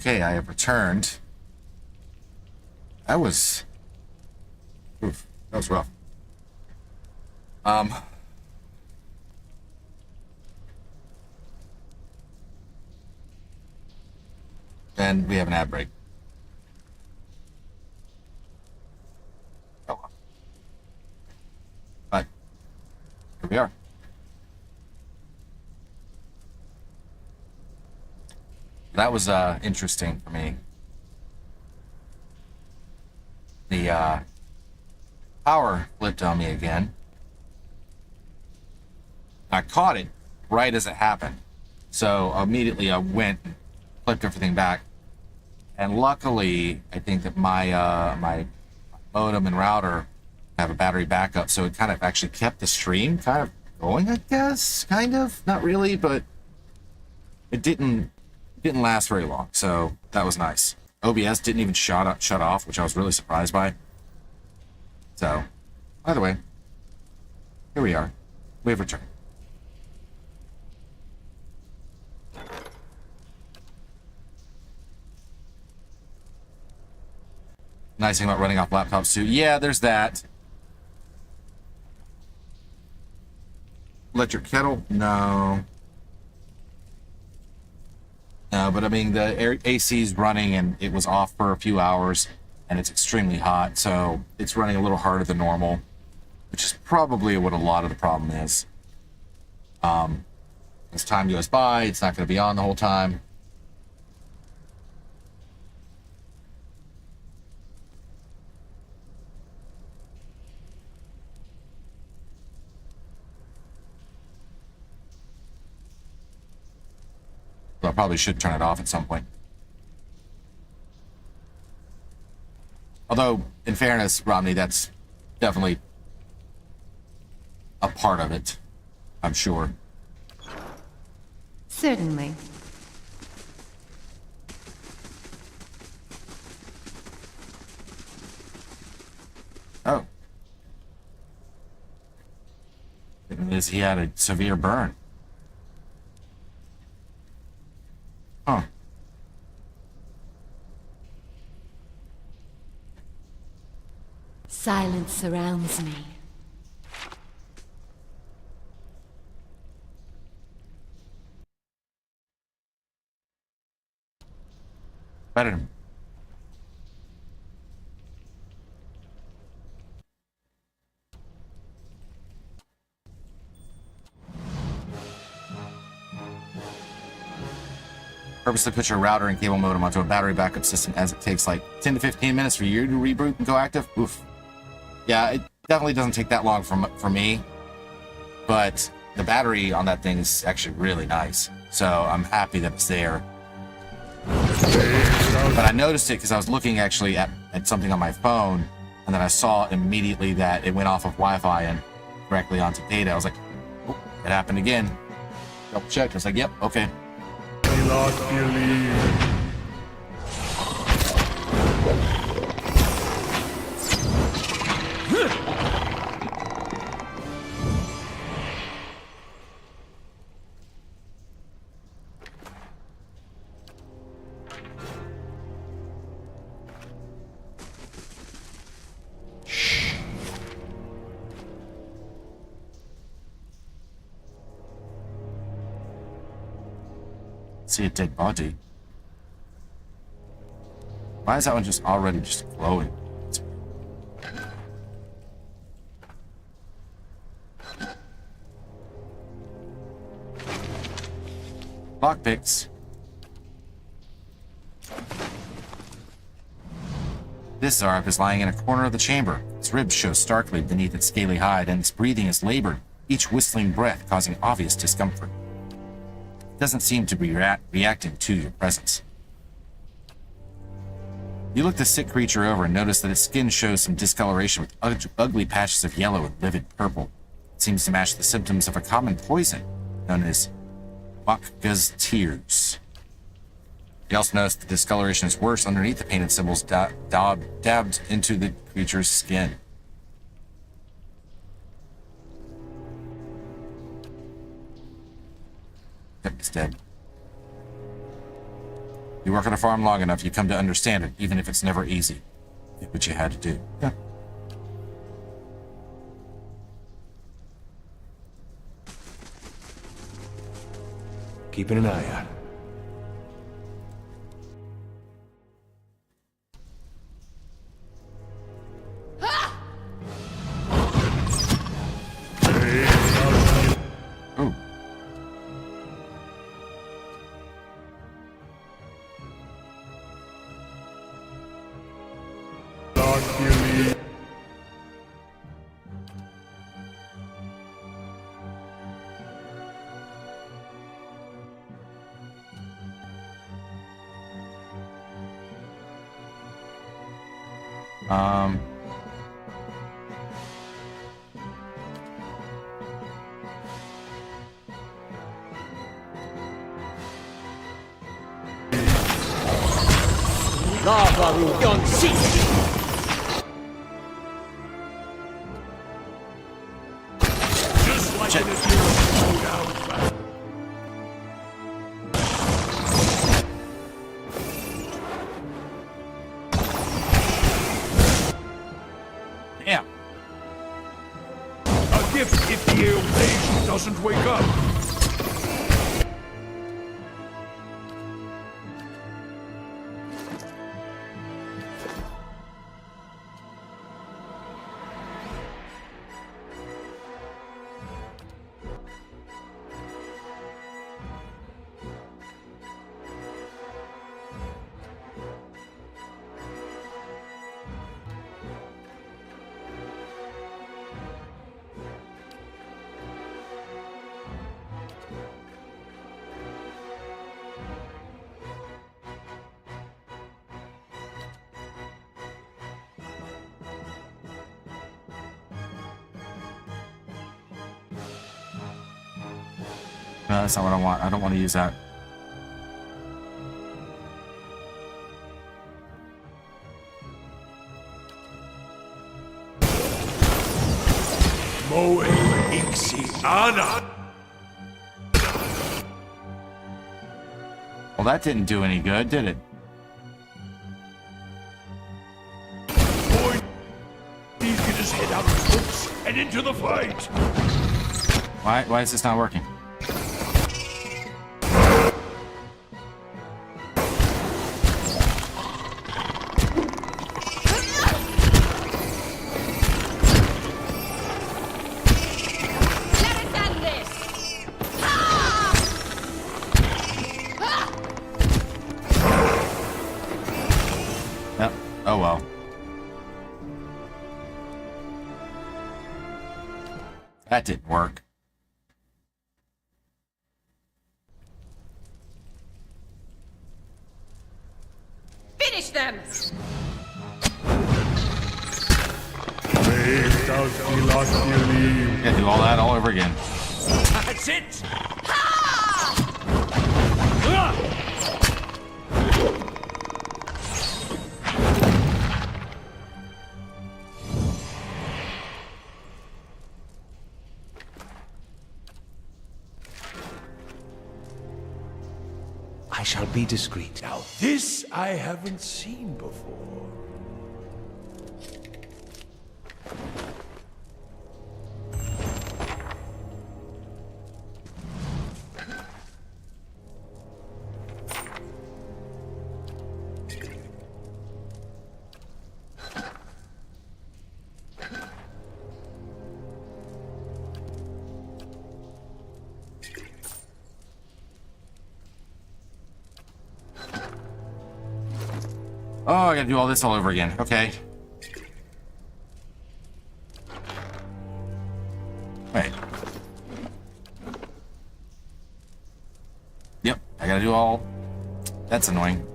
Okay, I have returned. That was... Oof, that was rough. And we have an ad break. Oh. But here we are. That was interesting for me. The power flipped on me again. I caught it right as it happened. So immediately I went and flipped everything back. And luckily, I think that my my modem and router have a battery backup, so it kind of actually kept the stream kind of going, I guess. Kind of. Not really, but it didn't last very long, so that was nice. OBS didn't even shut off, which I was really surprised by. So, either way, here we are. We have returned. Nice thing about running off laptops too. Yeah, there's that. Electric kettle? No. No, but I mean, the AC is running and it was off for a few hours and it's extremely hot, so it's running a little harder than normal, which is probably what a lot of the problem is. As time goes by, it's not going to be on the whole time. So I probably should turn it off at some point. Although, in fairness, Romney, that's definitely a part of it, I'm sure. Certainly. Oh. It is he had a severe burn. Huh. Silence surrounds me. Better than... Purposely put your router and cable modem onto a battery backup system, as it takes like 10 to 15 minutes for you to reboot and go active. Oof. Yeah, it definitely doesn't take that long for me, but the battery on that thing is actually really nice, so I'm happy that it's there. But I noticed it because I was looking actually at something on my phone, and then I saw immediately that it went off of Wi-Fi and directly onto data. I was like, oh, it happened again. Double checked. I was like, yep, okay. Not believe. See a dead body. Why is that one just already just glowing? Lockpicks. This Zarb is lying in a corner of the chamber. Its ribs show starkly beneath its scaly hide, and its breathing is labored, each whistling breath causing obvious discomfort. It doesn't seem to be reacting to your presence. You look the sick creature over and notice that its skin shows some discoloration with ugly patches of yellow and livid purple. It seems to match the symptoms of a common poison known as Grg's tears. You also notice the discoloration is worse underneath the painted symbols dabbed into the creature's skin. Yep, it's dead. You work on a farm long enough, you come to understand it, even if it's never easy. Did what you had to do. Yeah. Keeping an eye out. Ooh. Lost believe. Um. Just like Check. in a slow down fast. Damn. A gift if the ale patient doesn't wake up. No, that's not what I want. I don't want to use that. Moe Ixiana. Well, that didn't do any good, did it? Boy, these can just head out of hooks and into the fight. Why is this not working? Yep. Oh well. That didn't work. Finish them! Raised out we lost believe. Gotta do all that all over again. That's it. I shall be discreet. Now this I haven't seen before. Oh, I gotta do all this all over again. Okay. Wait. Yep, I gotta do all... That's annoying.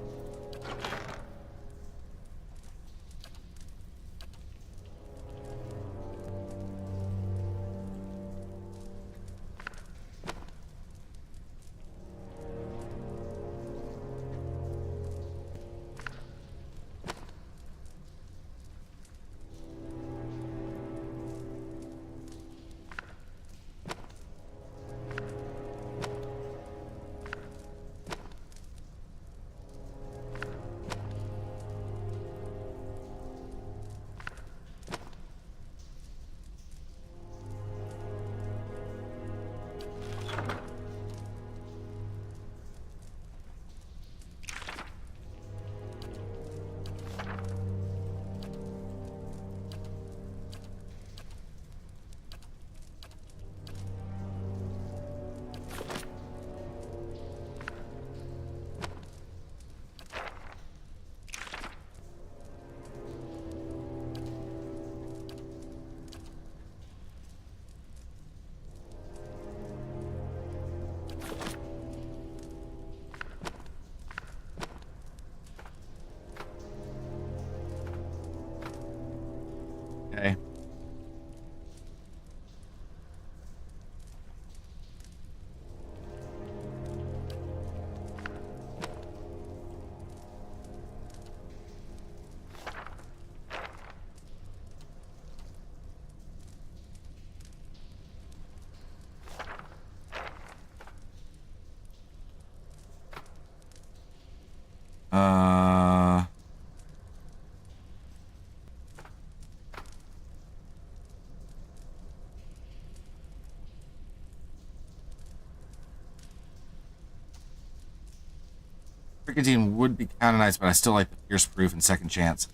Cricketing would be kind of nice, but I still like the Pierce Proof and Second Chance.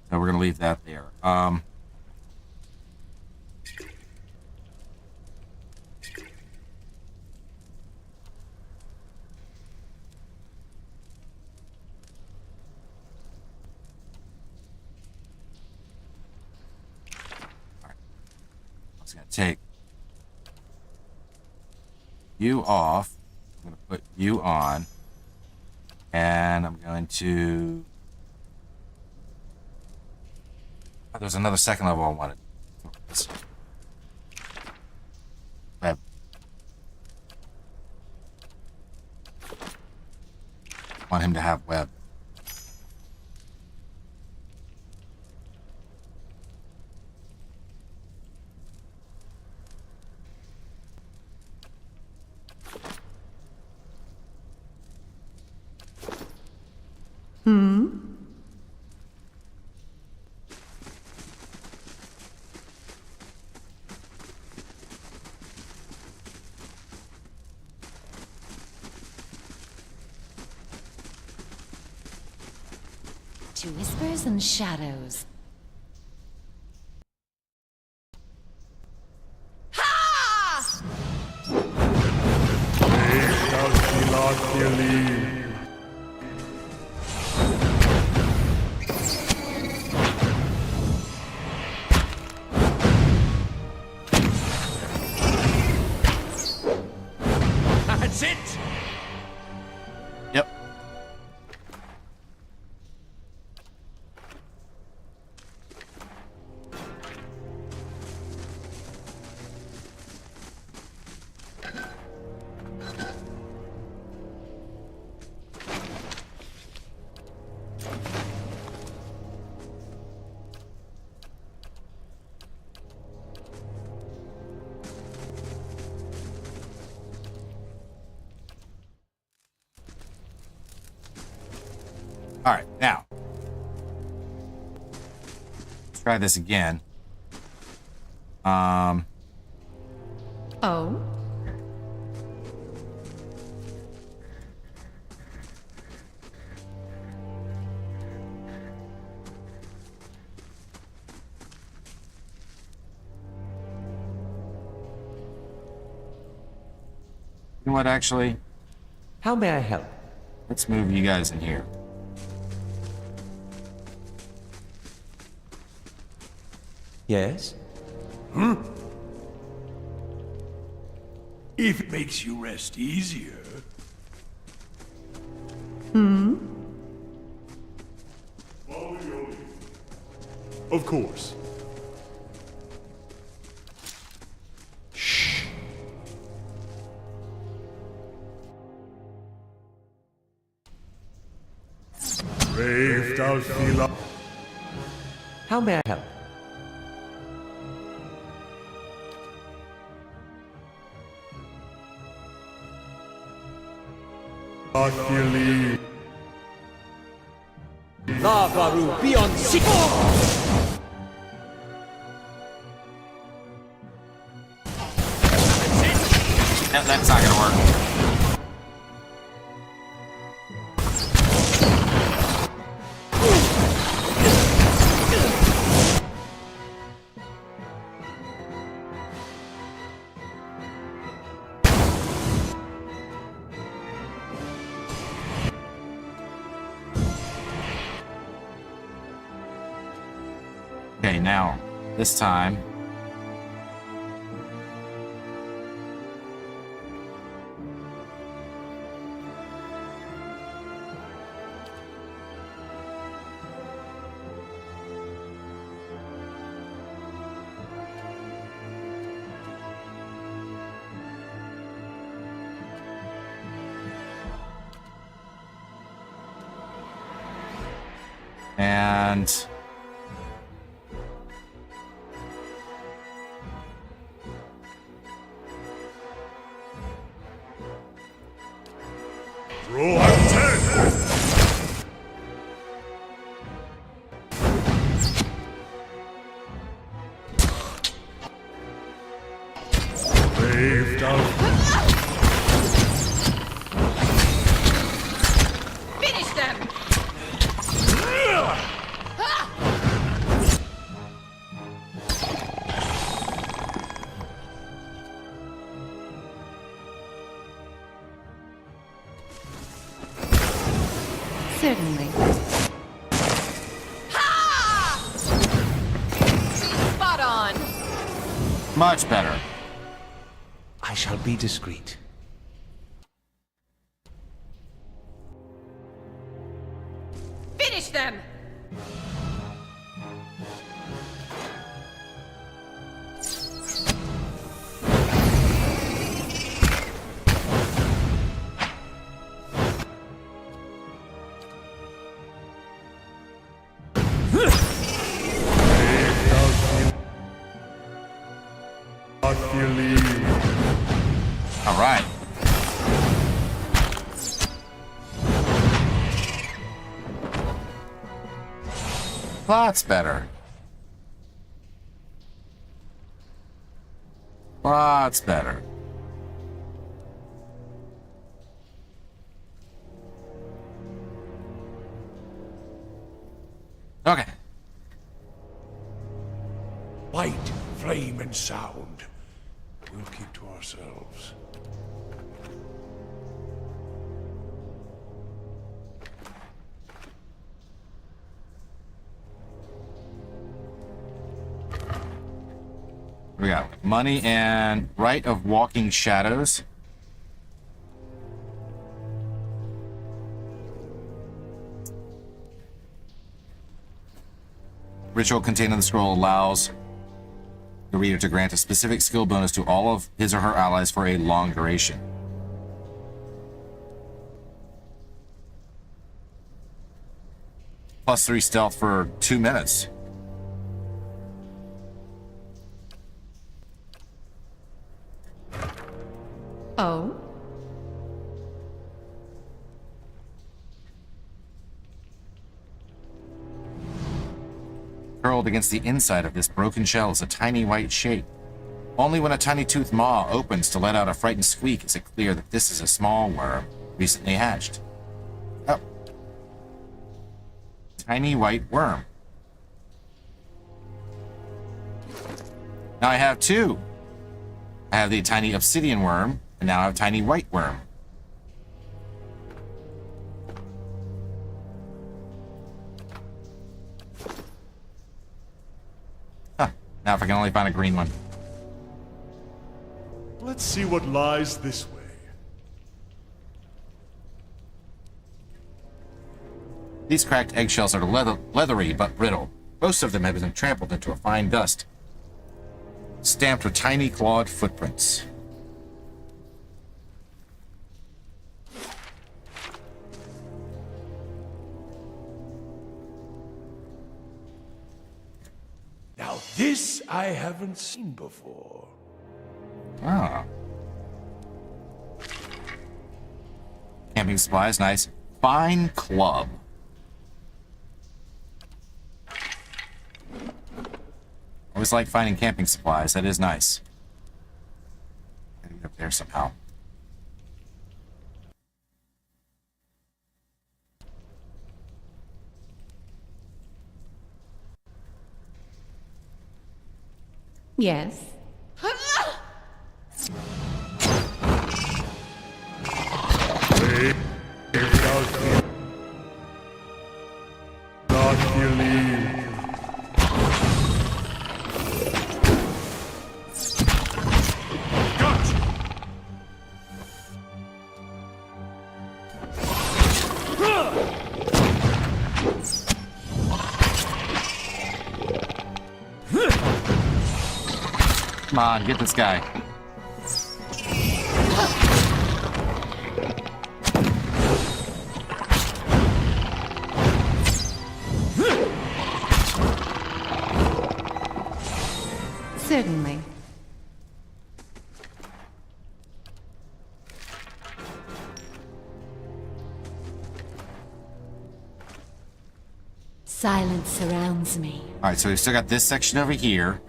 So we're going to leave that there. I was going to take you off. I'm going to put you on. And I'm going to... Oh, there's another second level I wanted. Web. Want him to have web. To whispers and shadows. That's it! Yep. All right, now let's try this again. Oh? You know what? Actually, How may I help? let's move you guys in here. Yes? If it makes you rest easier. Of course. Brave thou Seela. How may I help? Akili. Nagaru beyond That's not gonna work. Okay, now, this time... And... Roll out 10. Brave thou. Finish Certainly. Spot on! Much better. I shall be discreet. Finish them! All right. Lots better. Lots better. Okay. Light, flame, and sound. We'll keep to ourselves. We got money and right of walking shadows. Ritual contained in the scroll allows the reader to grant a specific skill bonus to all of his or her allies for a long duration. +3 stealth for 2 minutes. Oh? Curled against the inside of this broken shell is a tiny white shape. Only when a tiny toothed maw opens to let out a frightened squeak is it clear that this is a small worm, recently hatched. Oh. Tiny white worm. Now I have 2. I have the tiny obsidian worm, and now I have a tiny white worm. Huh. Now if I can only find a green one. Let's see what lies this way. These cracked eggshells are leathery but brittle. Most of them have been trampled into a fine dust, stamped with tiny clawed footprints. Now this I haven't seen before. Ah. Camping supplies, nice. Fine club. Always like finding camping supplies. That is nice. Gotta get up there somehow. Yes. Not believe. Come on, get this guy. Certainly. Silence surrounds me. All right, so we've still got this section over here.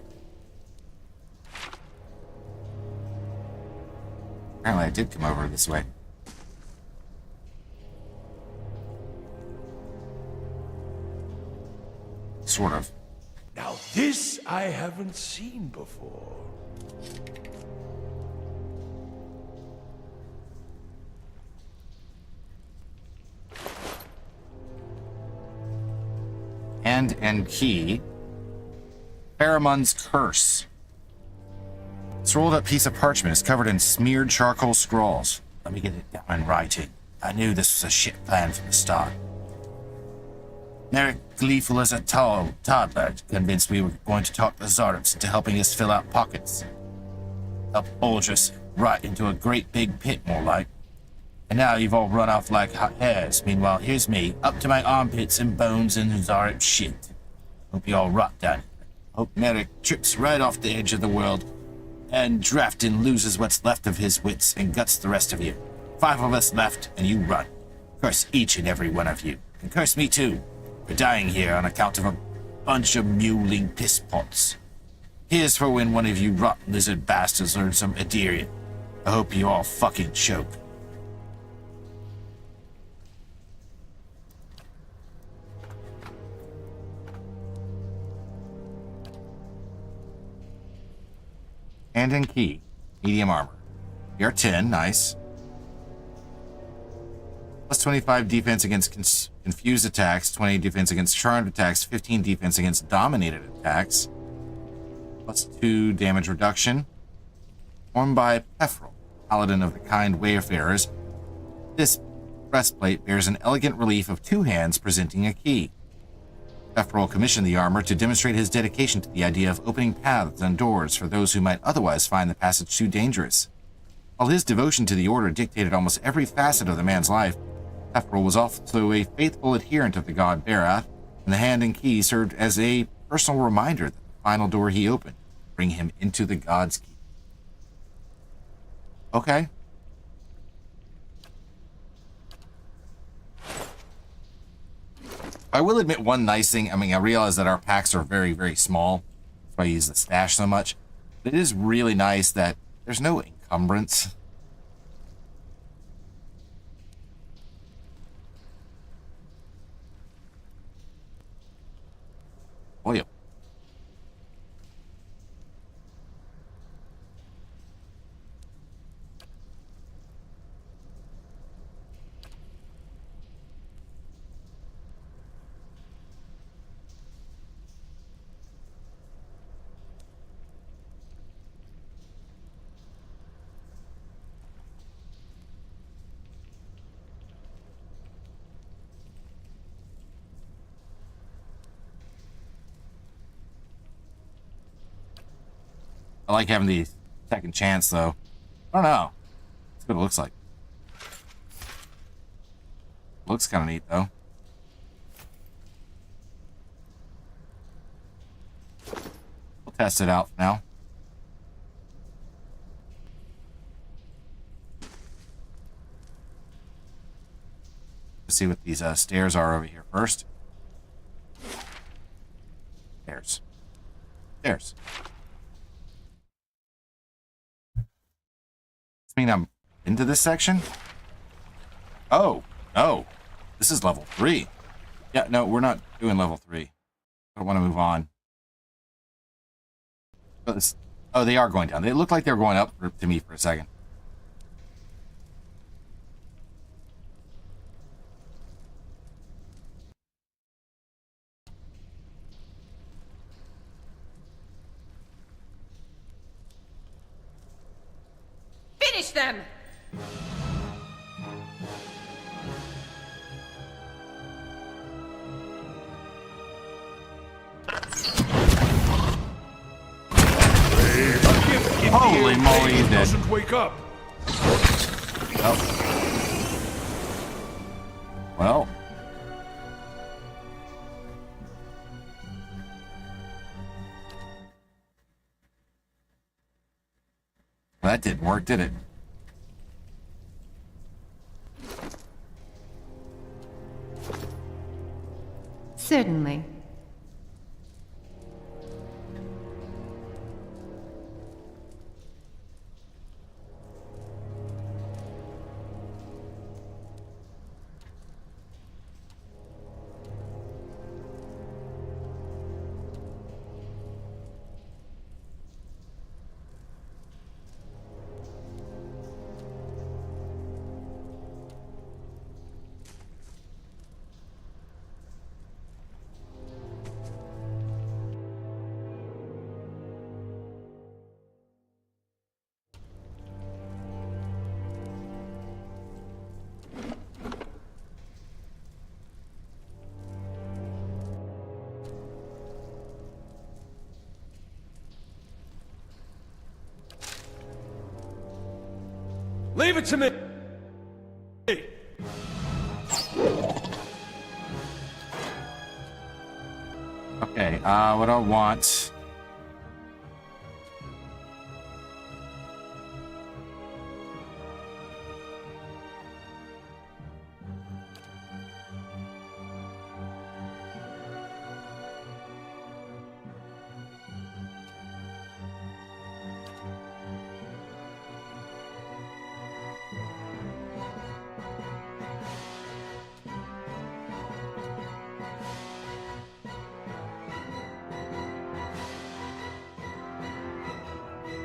Apparently I did come over this way. Sort of. Now this I haven't seen before. Hand and Key. Pheromone's Curse. This rolled up piece of parchment is covered in smeared charcoal scrawls. Let me get it down in writing. I knew this was a shit plan from the start. Merrick, gleeful as a toddler, convinced we were going to talk the Zardops into helping us fill out pockets. Help bulge us right into a great big pit, more like. And now you've all run off like hot hares. Meanwhile, here's me, up to my armpits in bones and Zarop shit. Hope you all rot down. Hope Merrick trips right off the edge of the world, and Drafton loses what's left of his wits and guts the rest of you. 5 of us left, and you run. Curse each and every one of you. And curse me too, for dying here on account of a bunch of mewling pisspots. Here's for when one of you rotten lizard bastards learns some Adirian. I hope you all fucking choke. Hand and Key. Medium armor. You're 10, nice. Plus 25 defense against confused attacks, 20 defense against charmed attacks, 15 defense against dominated attacks. Plus 2 damage reduction. Formed by Pefferel, paladin of the kind wayfarers. This breastplate bears an elegant relief of 2 hands presenting a key. Pefferel commissioned the armor to demonstrate his dedication to the idea of opening paths and doors for those who might otherwise find the passage too dangerous. While his devotion to the order dictated almost every facet of the man's life, Pefferel was also a faithful adherent of the god Barath, and the hand and key served as a personal reminder that the final door he opened would bring him into the god's key. Okay. I will admit one nice thing. I mean, I realize that our packs are very, very small. That's why I use the stash so much. But it is really nice that there's no encumbrance. Oil. I like having the second chance, though. I don't know. That's what it looks like. Looks kind of neat, though. We'll test it out for now. Let's see what these stairs are over here first. Stairs. Stairs. I mean, I'm into this section? Oh, no. This is level 3. Yeah, no, we're not doing level 3. I don't want to move on. Oh, they are going down. They look like they're going up to me for a second. Finish them! Holy moly, he's dead. Doesn't wake up. Oh. Well. That didn't work, did it? Certainly. Leave it to me! Okay, what do I want?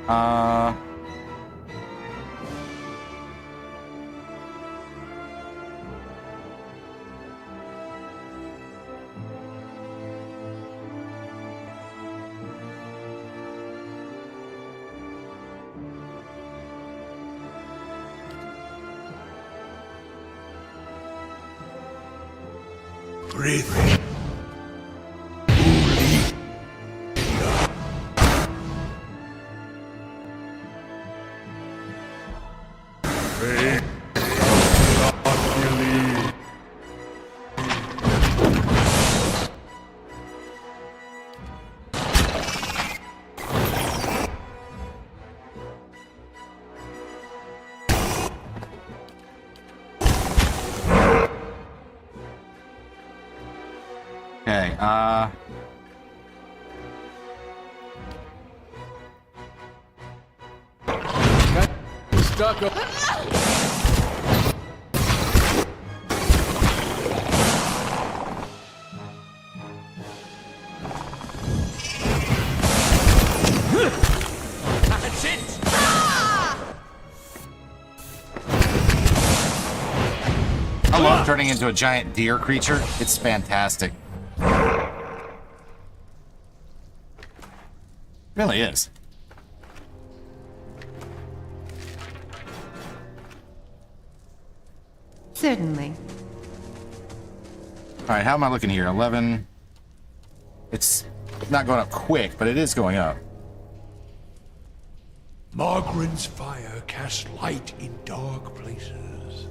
Uh... Breathe. Okay, Stuck up. That's it! I love turning into a giant deer creature. It's fantastic. Really is. Certainly. All right, how am I looking here? 11. It's not going up quick, but it is going up. Margaren's fire casts light in dark places.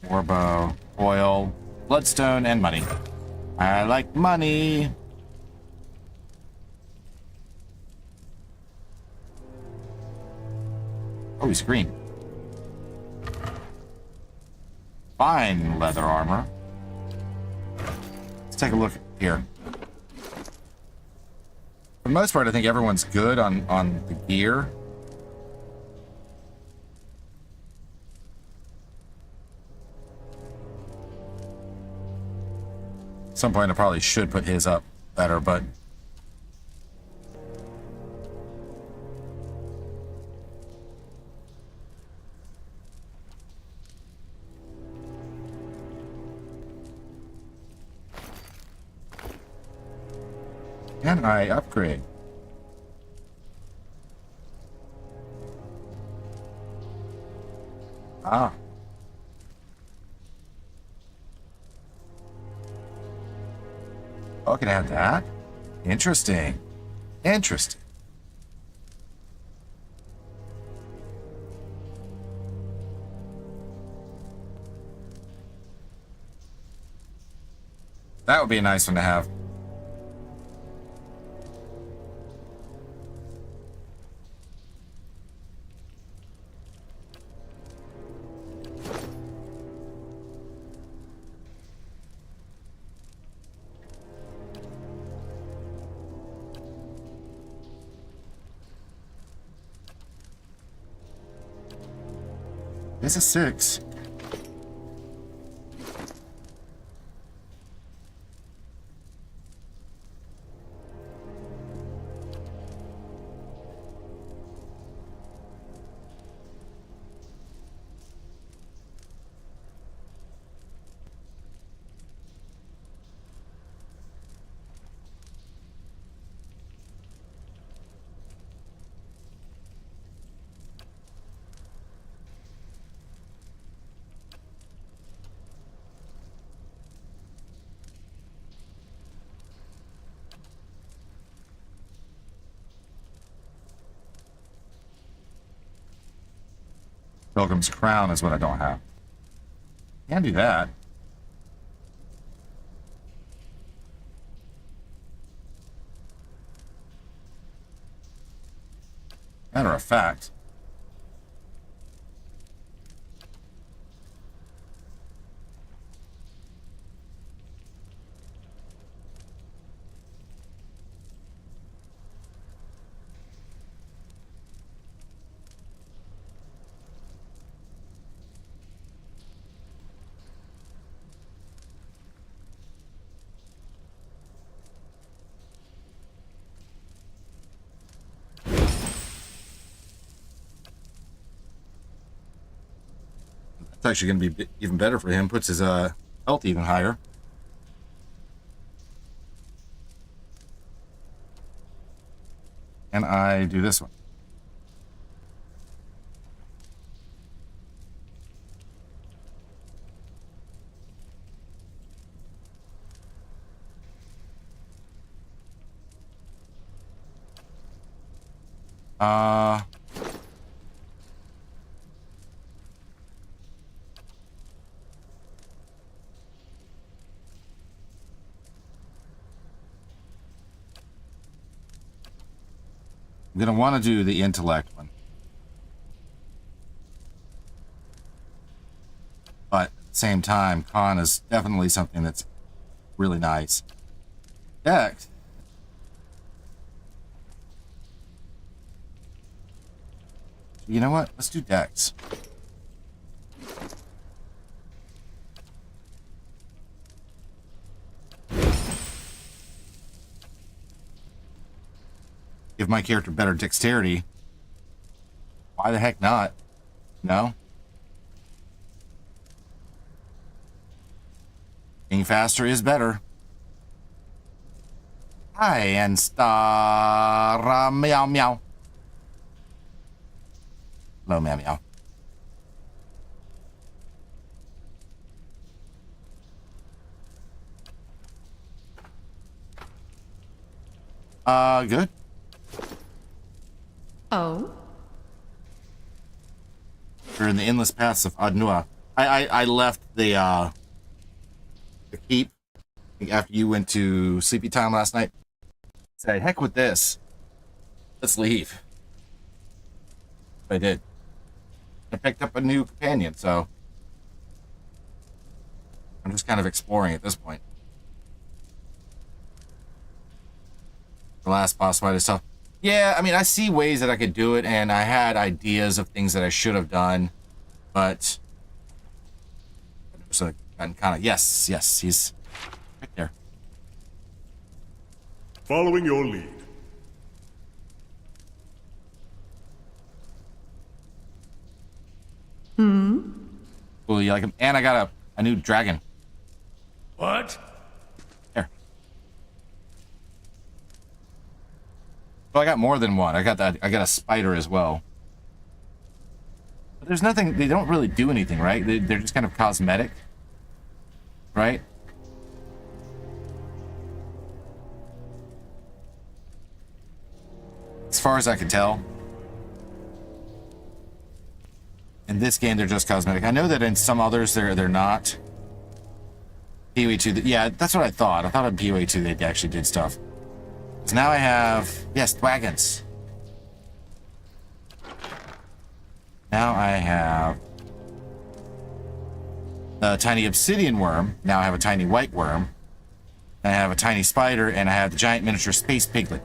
Warbow, oil, bloodstone, and money. I like money. Oh, he's green. Fine leather armor. Let's take a look here. For the most part, I think everyone's good on the gear. At some point, I probably should put his up better, but... Can I upgrade? Ah. Oh, I can add that? Interesting. Interesting. That would be a nice one to have. This is 6. Pilgrim's Crown is what I don't have. Can't do that. Matter of fact. It's actually going to be even better for him. Puts his health even higher. And I do this one. I'm going to want to do the intellect one. But at the same time, con is definitely something that's really nice. Dex. You know what? Let's do Dex. Give my character better dexterity. Why the heck not? No? Being faster is better. Hi, and star meow meow. Hello, meow meow. Good. Oh? We're in the endless paths of Adnua. I left the keep after you went to sleepy time last night. Say, heck with this. Let's leave. I did. I picked up a new companion, so I'm just kind of exploring at this point. The last boss fight is tough. Yeah, I mean, I see ways that I could do it, and I had ideas of things that I should have done, but so kind of yes, he's right there. Following your lead. Cool, you like him? And I got a new dragon. What? Here. Well, I got more than one. I got a spider as well. But there's nothing. They don't really do anything, right? They're just kind of cosmetic, right? As far as I can tell. In this game, they're just cosmetic. I know that in some others, they're not. PoE 2, yeah, that's what I thought. I thought in PoE 2 they actually did stuff. So now I have, yes, dragons. Now I have a tiny obsidian worm. Now I have a tiny white worm. I have a tiny spider, and I have the giant miniature space piglet.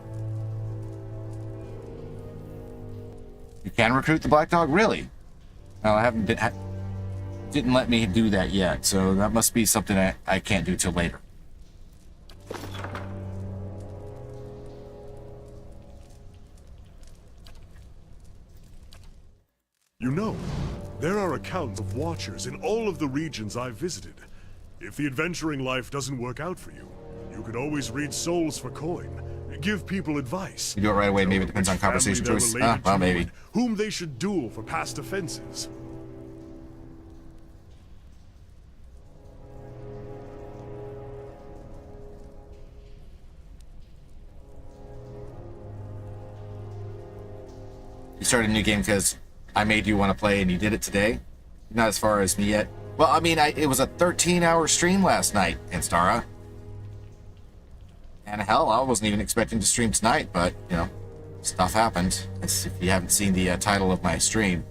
You can recruit the black dog? Really? No, I haven't didn't let me do that yet, so that must be something I can't do till later. You know, there are accounts of watchers in all of the regions I've visited. If the adventuring life doesn't work out for you, you can always read souls for coin, give people advice. You do it right away, maybe it depends on conversation choice. Well, maybe. Whom they should duel for past offenses. You started a new game because I made you want to play and you did it today. Not as far as me yet. Well, I mean, it was a 13-hour stream last night, Instara. And hell, I wasn't even expecting to stream tonight, but, you know, stuff happened. If you haven't seen the title of my stream.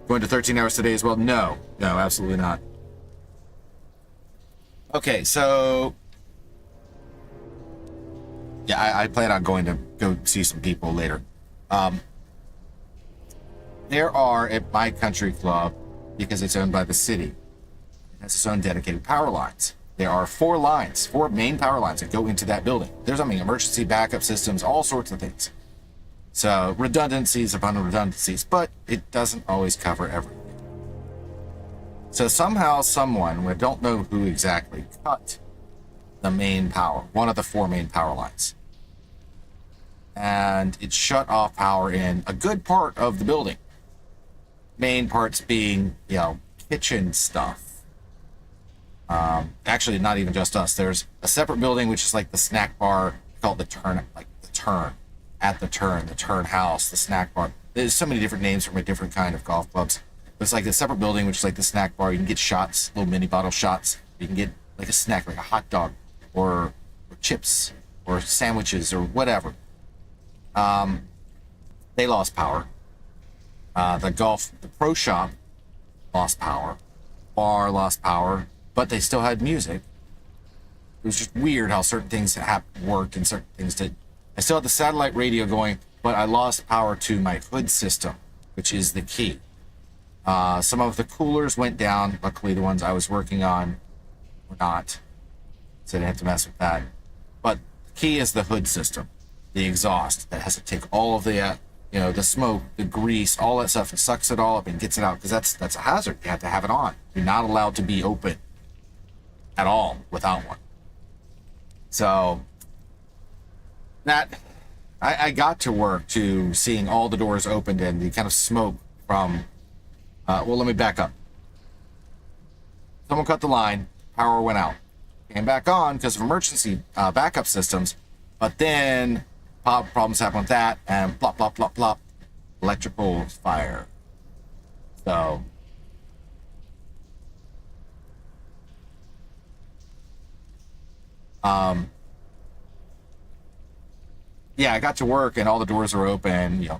Going to 13 hours today as well? No, absolutely not. Okay, so yeah, I plan on going to go see some people later. There are at my country club, because it's owned by the city, it has its own dedicated power lines. There are 4 main power lines that go into that building. There's, emergency backup systems, all sorts of things. So redundancies upon redundancies, but it doesn't always cover everything. So somehow someone, we don't know who exactly, cut the main power, one of the 4 main power lines. And it shut off power in a good part of the building. Main parts being, kitchen stuff. Actually, not even just us. There's a separate building, which is like the snack bar, called the Turn House, the snack bar. There's so many different names from a different kind of golf clubs. But it's like a separate building, which is like the snack bar. You can get shots, little mini bottle shots. You can get like a snack, like a hot dog, or chips, or sandwiches, or whatever. They lost power. The pro shop lost power. Bar lost power, but they still had music. It was just weird how certain things worked and certain things did. I still had the satellite radio going, but I lost power to my hood system, which is the key. Some of the coolers went down. Luckily, the ones I was working on were not, so I didn't have to mess with that. But the key is the hood system, the exhaust that has to take all of the, the smoke, the grease, all that stuff, and sucks it all up and gets it out, because that's a hazard. You have to have it on. You're not allowed to be open at all without one. So that I got to work to seeing all the doors opened and the kind of smoke from. Well, let me back up. Someone cut the line. Power went out. Came back on because of emergency backup systems, but then problems happened with that, and plop, plop, plop, plop. Electrical fire. So. Yeah, I got to work and all the doors were open, kind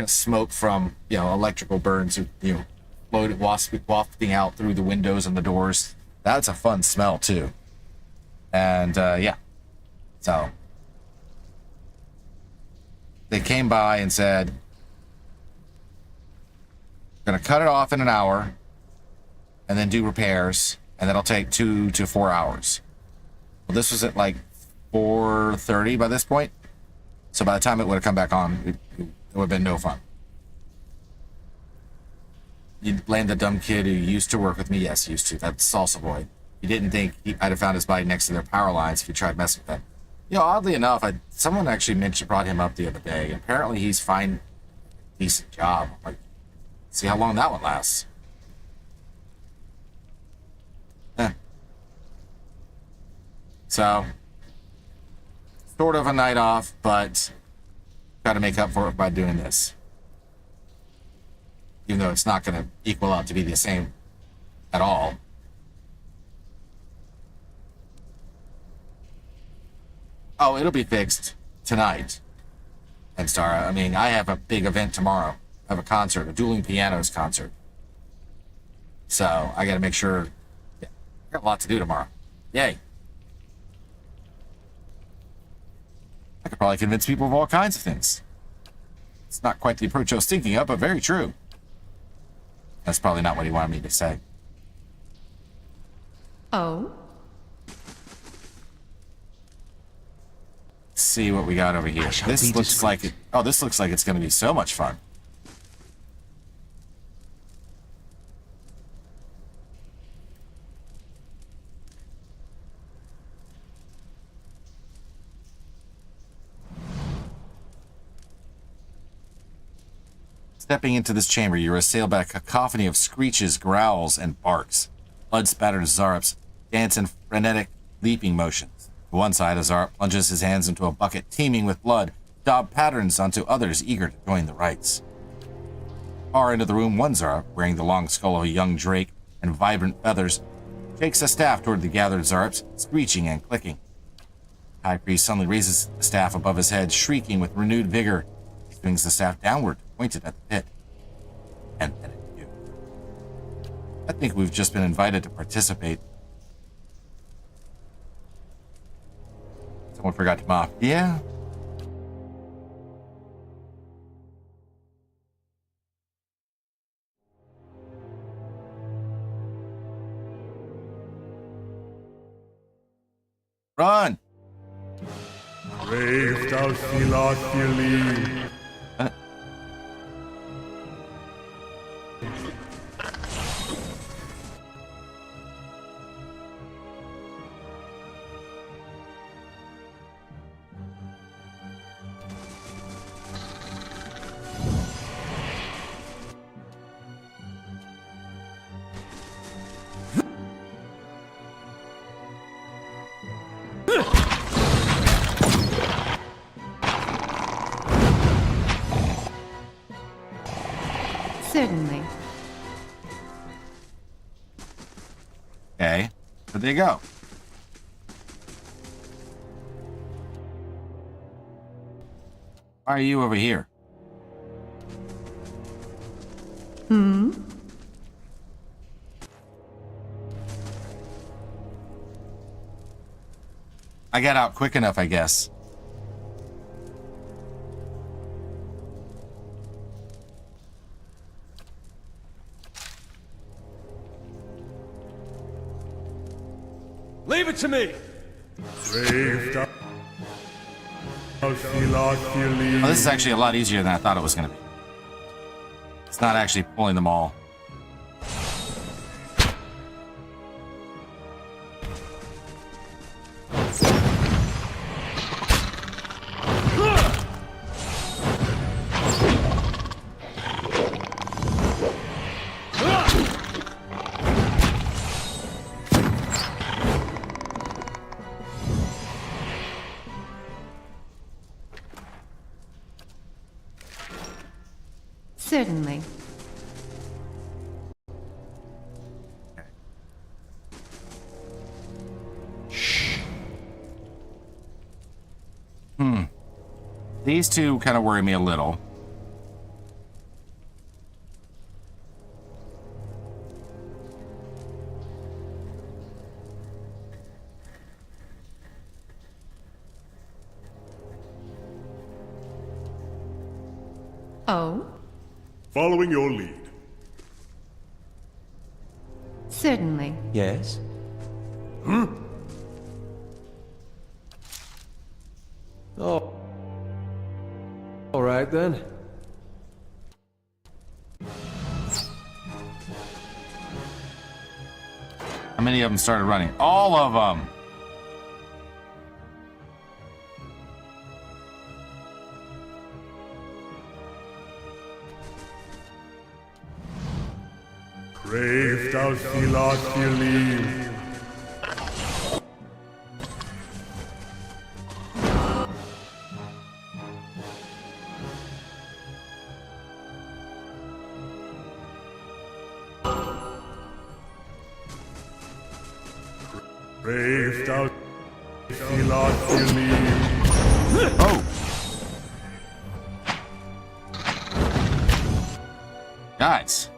of smoke from, electrical burns, floated, wafting out through the windows and the doors. That's a fun smell too. And, yeah. So. They came by and said, gonna cut it off in an hour and then do repairs, and that'll take 2 to 4 hours. Well, this was at like 4:30 by this point. So by the time it would have come back on, it would have been no fun. You'd blame the dumb kid who used to work with me. Yes, used to. That's Salsa Boy. He didn't think I'd have found his body next to their power lines if he tried messing with them. Oddly enough, someone actually brought him up the other day. Apparently he's fine, decent job. Like, see how long that one lasts. So, sort of a night off, but got to make up for it by doing this. Even though it's not going to equal out to be the same at all. Oh, it'll be fixed tonight. And Stara, I have a big event tomorrow. I have a concert, a dueling pianos concert. So I got to make sure. Yeah, I got a lot to do tomorrow. Yay. I could probably convince people of all kinds of things. It's not quite the approach I was thinking of, but very true. That's probably not what he wanted me to say. Oh? Let's see what we got over here. This looks like it. Oh, this looks like it's going to be so much fun. Stepping into this chamber, you're assailed by a cacophony of screeches, growls, and barks. Blood-spattered Zarups dance in frenetic leaping motions. To one side, Azar plunges his hands into a bucket teeming with blood, daub patterns onto others eager to join the rites. Far into the room, one Zara, wearing the long skull of a young drake and vibrant feathers, shakes a staff toward the gathered Zarps, screeching and clicking. High Priest suddenly raises the staff above his head, shrieking with renewed vigor. He swings the staff downward, pointed at the pit. And then at you. I think we've just been invited to participate. Someone forgot to mop. Yeah. Run! Brave thou Philothili. Certainly. Okay, where'd they go? Why are you over here? I got out quick enough, I guess. Leave it to me! Brave thou Philothili. Oh, this is actually a lot easier than I thought it was going to be. It's not actually pulling them all. Certainly. These two kind of worry me a little. Oh? Following your lead. Certainly. Yes? Oh. All right then. How many of them started running? All of them! Brave thou Philothili. Brave thou Philothili. Oh! Guys.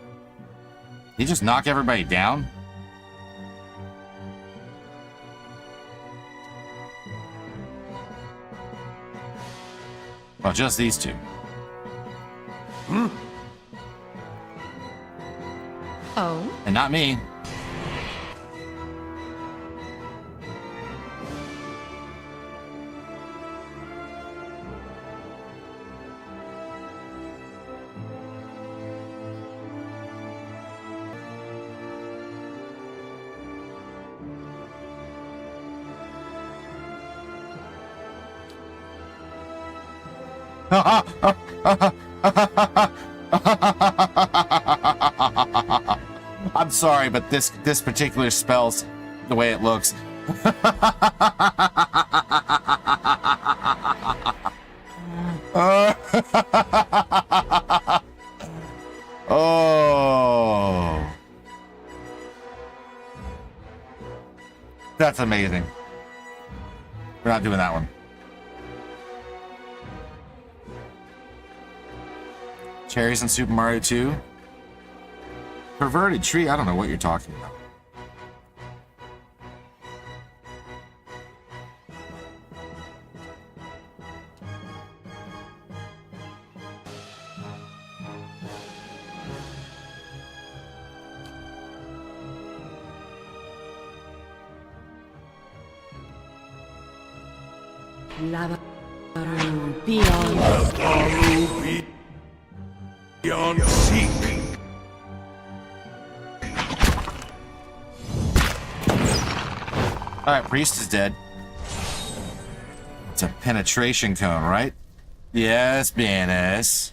Did he just knock everybody down? Well, just these two. Oh? And not me. I'm sorry, but this particular spell's the way it looks. Oh. That's amazing. We're not doing that one. Cherries in Super Mario 2? Perverted tree? I don't know what you're talking about. Beyond seek. Alright, priest is dead. It's a penetration cone, right? Yes, Bannis.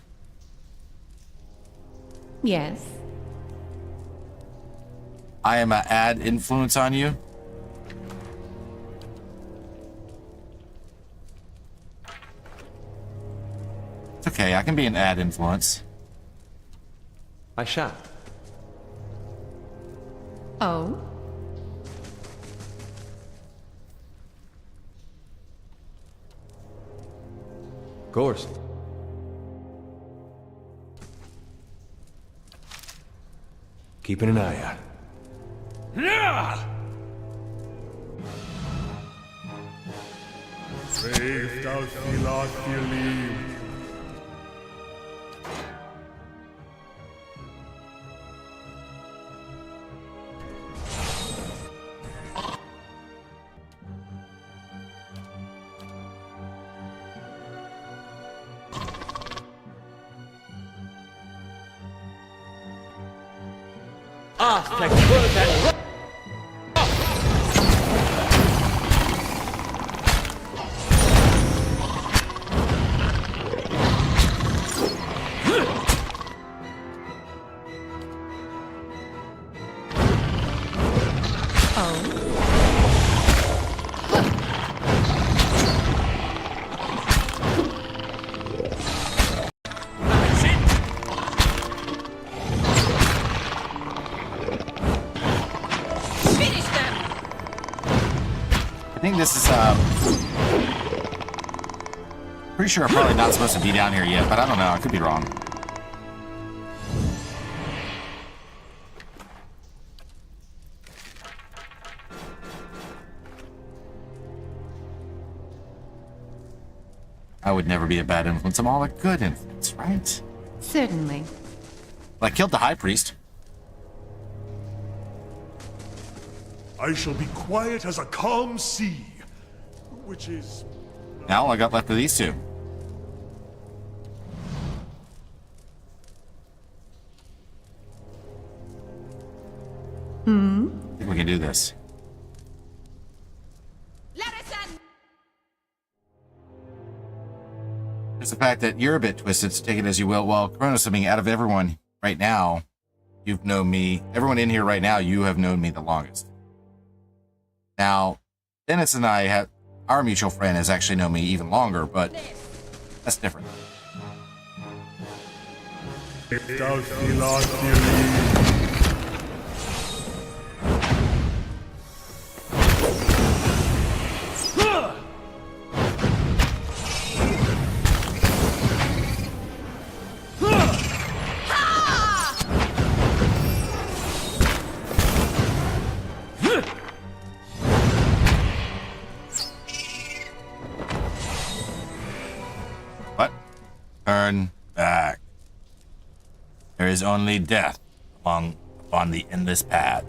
Yes. I am a add influence on you. It's okay, I can be an add influence. I shall. Oh? Of course. Keeping an eye out. Yeah! Brave thou Philothelie. Finish them! I think this is, pretty sure I'm probably not supposed to be down here yet, but I don't know. I could be wrong. I would never be a bad influence. I'm all a good influence, right? Certainly. I killed the high priest. I shall be quiet as a calm sea, which is... Now all I got left of these two. I think we can do this. Larison! There's the fact that you're a bit twisted, so take it as you will. Well, Kronos, I mean, out of everyone right now, you've known me. Everyone in here right now, you have known me the longest. Now, Dennis and I have, our mutual friend has actually known me even longer, but that's different. Thou Philothelie. What? Turn back. There is only death upon the endless paths.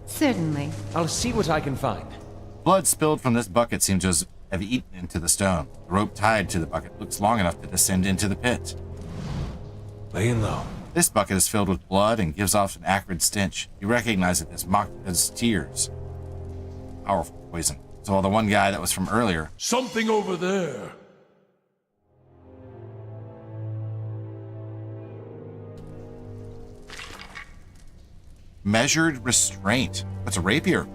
Certainly. I'll see what I can find. Blood spilled from this bucket seems to have eaten into the stone. The rope tied to the bucket looks long enough to descend into the pit. Laying low. This bucket is filled with blood and gives off an acrid stench. You recognize it as tears. Powerful poison. So while the one guy that was from earlier, Something over there. Measured restraint. That's a rapier.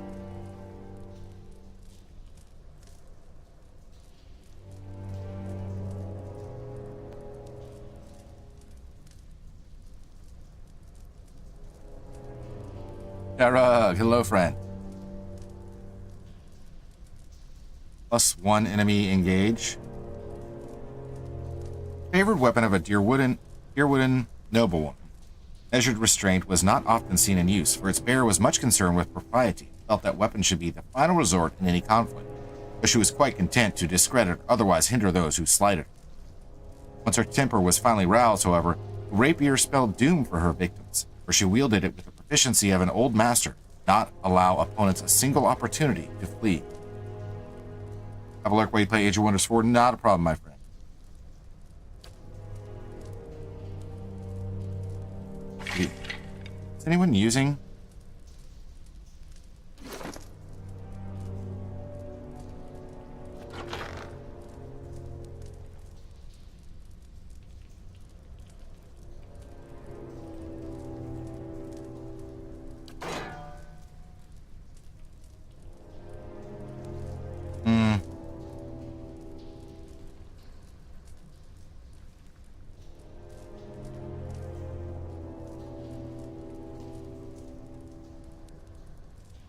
Hello, friend. +1 enemy engage. Favored weapon of a Deerwooden noblewoman. Measured restraint was not often seen in use, for its bearer was much concerned with propriety, felt that weapon should be the final resort in any conflict, but she was quite content to discredit or otherwise hinder those who slighted her. Once her temper was finally roused, however, the rapier spelled doom for her victims, for she wielded it with the proficiency of an old master, not allow opponents a single opportunity to flee. Have a lurk while you play Age of Wonders 4? Not a problem, my friend. Is anyone using?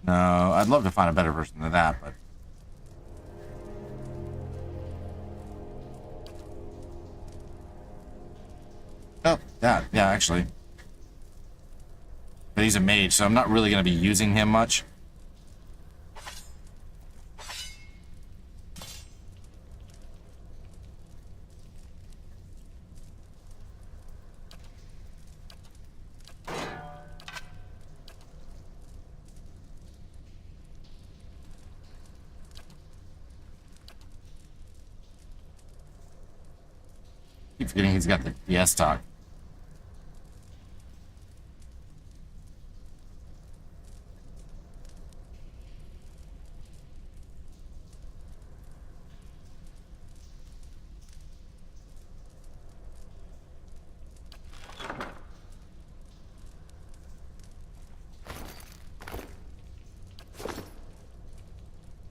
No, I'd love to find a better version of that, but... Oh, yeah, actually. But he's a mage, so I'm not really going to be using him much. Keep forgetting he's got the DS talk.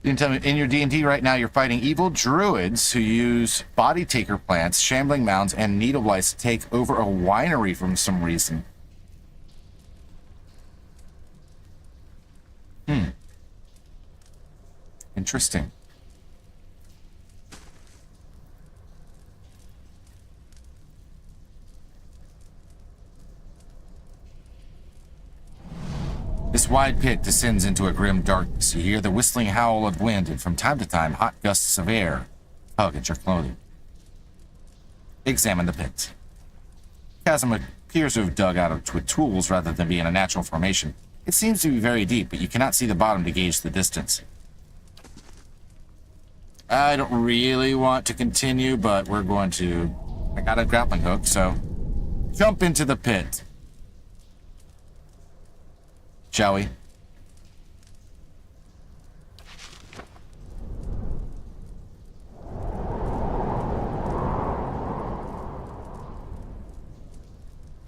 You can tell me, in your D&D right now, you're fighting evil druids who use body taker plants, shambling mounds, and needle blights to take over a winery for some reason. Interesting. This wide pit descends into a grim darkness. You hear the whistling howl of wind, and from time to time, hot gusts of air tug at your clothing. Examine the pit. The chasm appears to have dug out with tools rather than being a natural formation. It seems to be very deep, but you cannot see the bottom to gauge the distance. I don't really want to continue, but we're going to... I got a grappling hook, so... Jump into the pit. Shall we?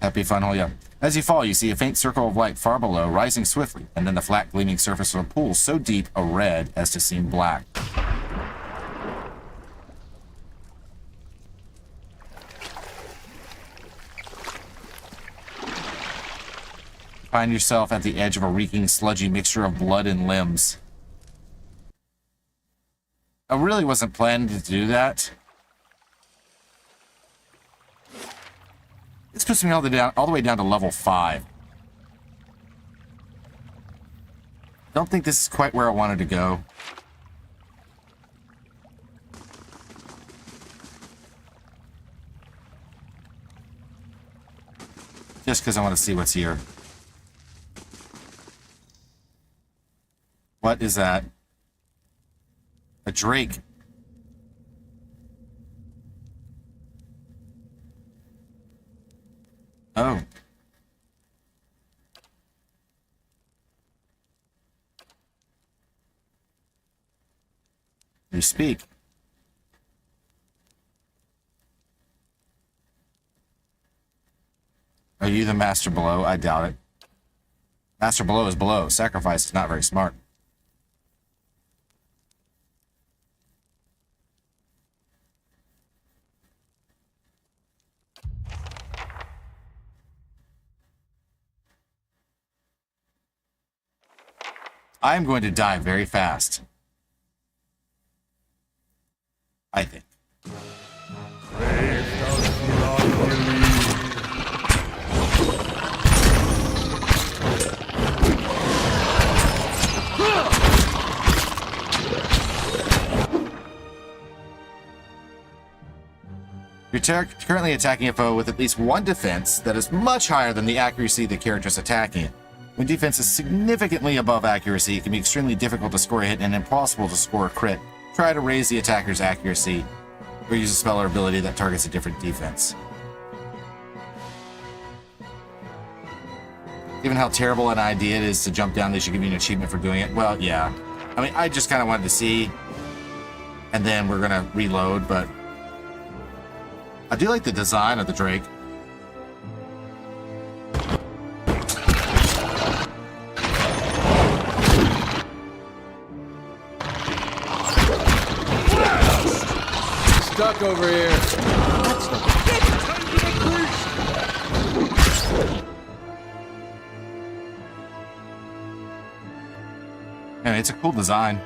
Happy fun hole, yeah. As you fall, you see a faint circle of light far below, rising swiftly, and then the flat, gleaming surface of a pool so deep a red as to seem black. Find yourself at the edge of a reeking, sludgy mixture of blood and limbs. I really wasn't planning to do that. This puts me all the way down to level 5. Don't think this is quite where I wanted to go. Just because I want to see what's here. What is that? A drake. Oh. You speak. Are you the master below? I doubt it. Master below is below. Sacrifice is not very smart. I'm going to die very fast. I think. You're currently attacking a foe with at least one defense that is much higher than the accuracy the character is attacking it. When defense is significantly above accuracy, it can be extremely difficult to score a hit and impossible to score a crit. Try to raise the attacker's accuracy, or use a spell or ability that targets a different defense. Given how terrible an idea it is to jump down, they should give you an achievement for doing it. Well, yeah. I mean, I just kind of wanted to see, and then we're going to reload, but I do like the design of the Drake. Stuck over here. Yeah, it's a cool design.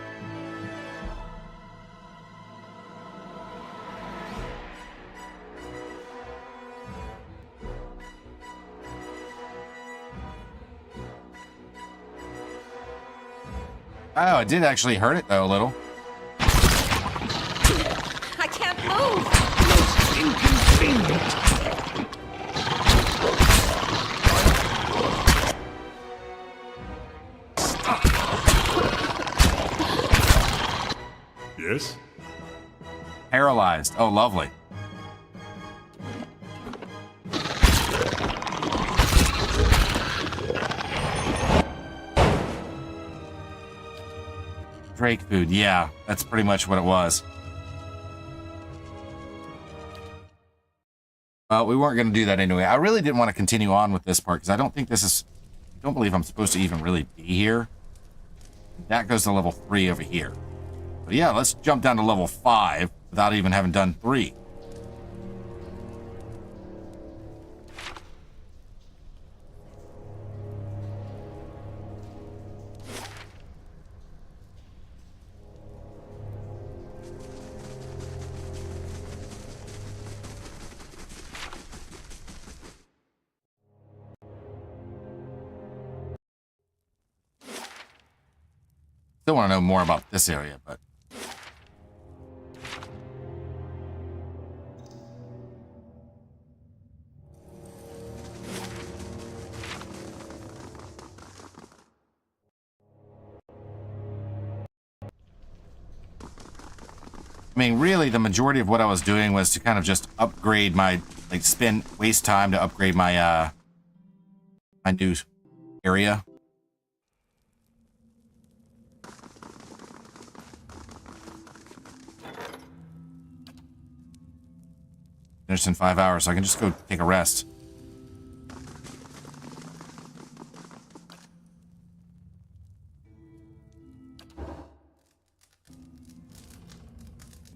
Oh, it did actually hurt it though a little. I can't move. Yes? Paralyzed. Oh, lovely. Drake food. Yeah, that's pretty much what it was. Well, we weren't going to do that anyway. I really didn't want to continue on with this part because I don't think this is... I don't believe I'm supposed to even really be here. That goes to level 3 over here. But yeah, let's jump down to level 5 without even having done 3. Still want to know more about this area, but I mean, really, the majority of what I was doing was to kind of just upgrade my, like, waste time to upgrade my, my new area. Finished in 5 hours, so I can just go take a rest.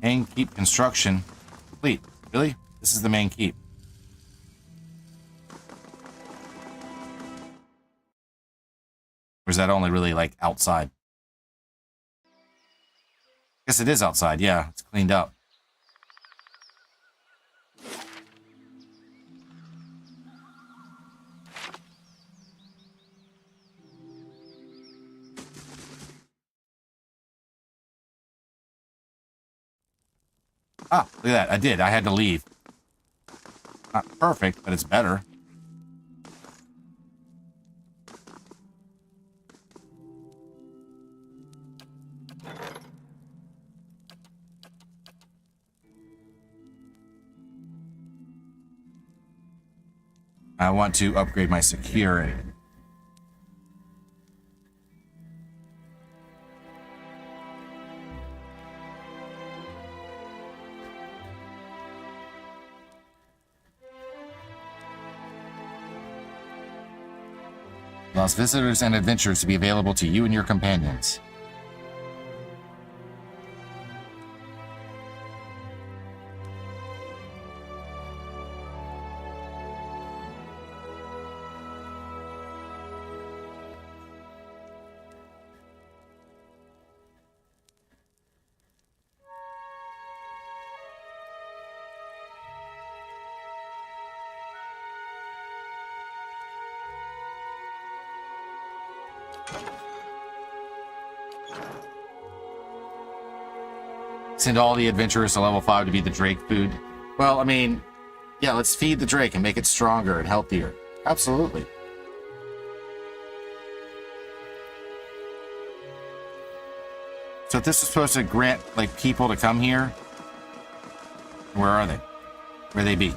Main keep construction complete. Really? This is the main keep. Or is that only really like outside? I guess it is outside, yeah. It's cleaned up. Ah, look at that. I did. I had to leave. Not perfect, but it's better. I want to upgrade my security. allows visitors and adventurers to be available to you and your companions. Send all the adventurers to level 5 to be the Drake food. Well, I mean, yeah, let's feed the Drake and make it stronger and healthier. Absolutely. So if this is supposed to grant, like, people to come here, where are they? Where they be?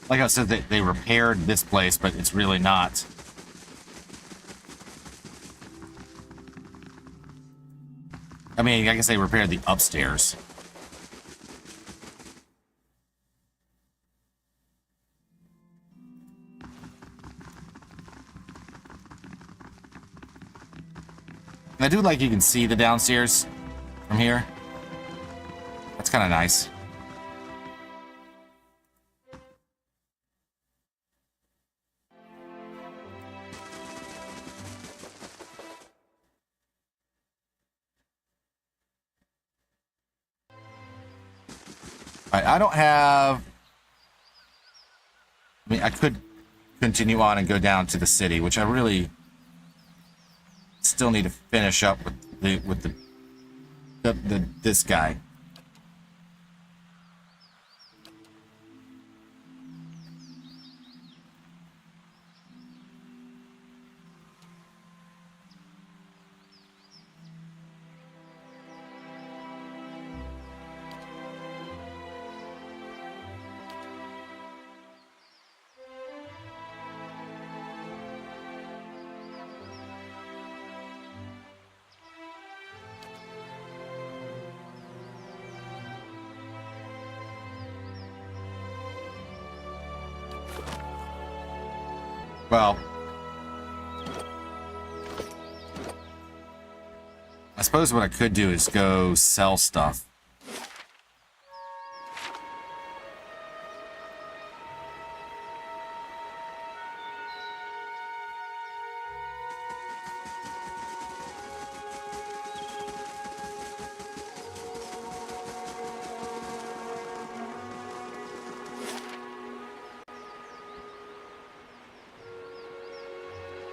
Like I said, they repaired this place, but it's really not. I mean, I guess they repaired the upstairs. I do like you can see the downstairs from here. That's kind of nice. I don't have... I mean, I could continue on and go down to the city, which I really still need to finish up with this guy. Well, I suppose what I could do is go sell stuff.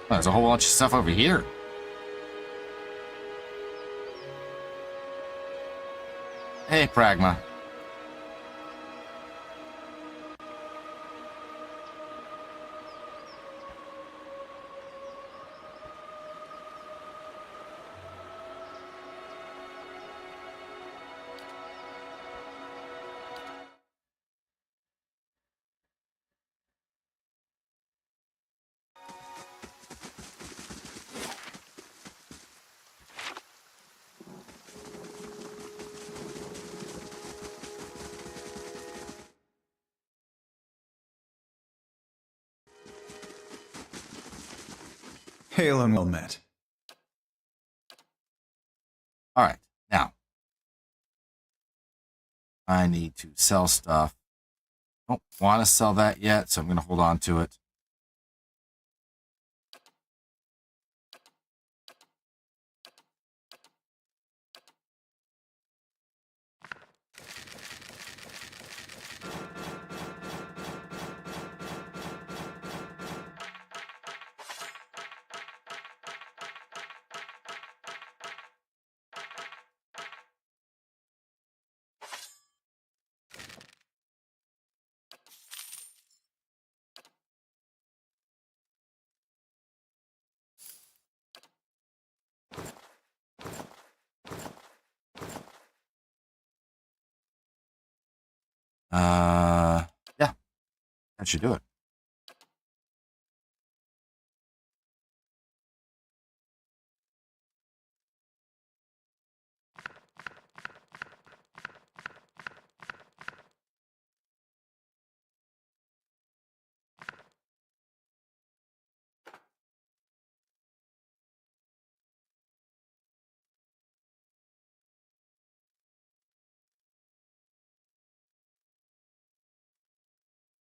Oh, there's a whole bunch of stuff over here. Hey, Pragma. Hail and well met. All right, now I need to sell stuff. Don't want to sell that yet, so I'm going to hold on to it. Yeah, that should do it.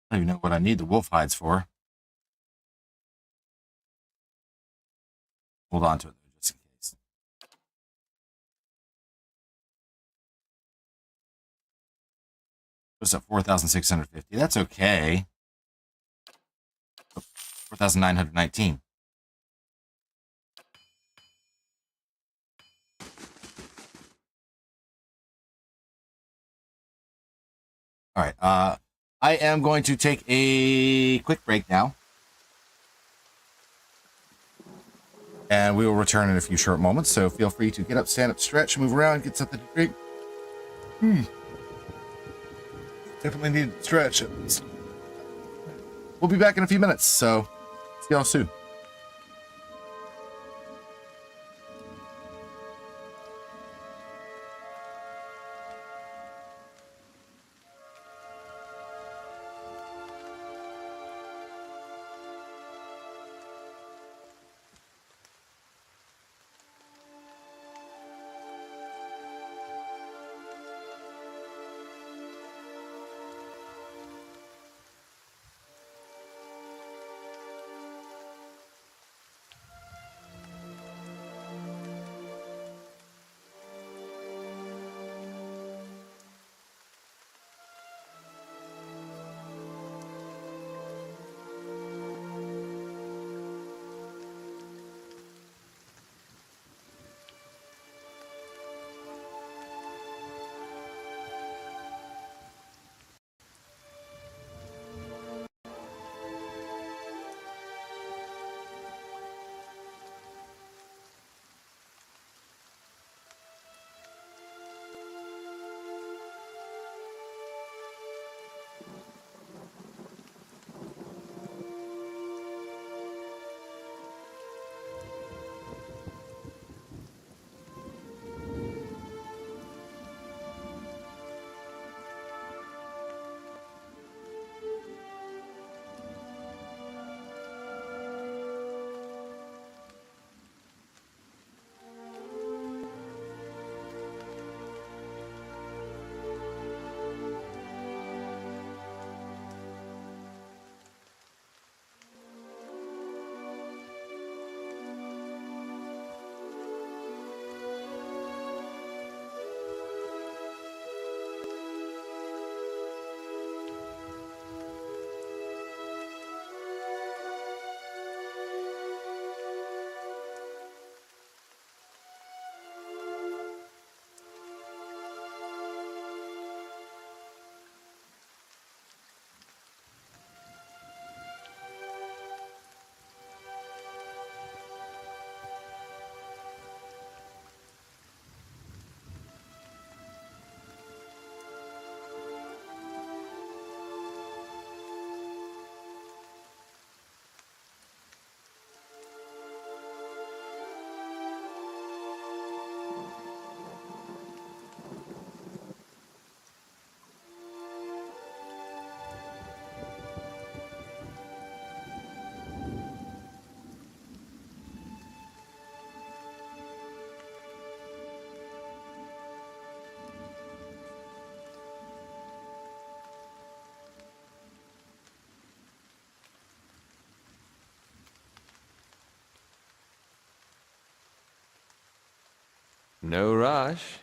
I don't even know what I need the wolf hides for. Hold on to it just in case. What's up? 4,650. That's okay. 4,919. All right. I am going to take a quick break now. And we will return in a few short moments. So feel free to get up, stand up, stretch, move around, get something to drink. Definitely need to stretch. We'll be back in a few minutes. So see y'all soon. No rush.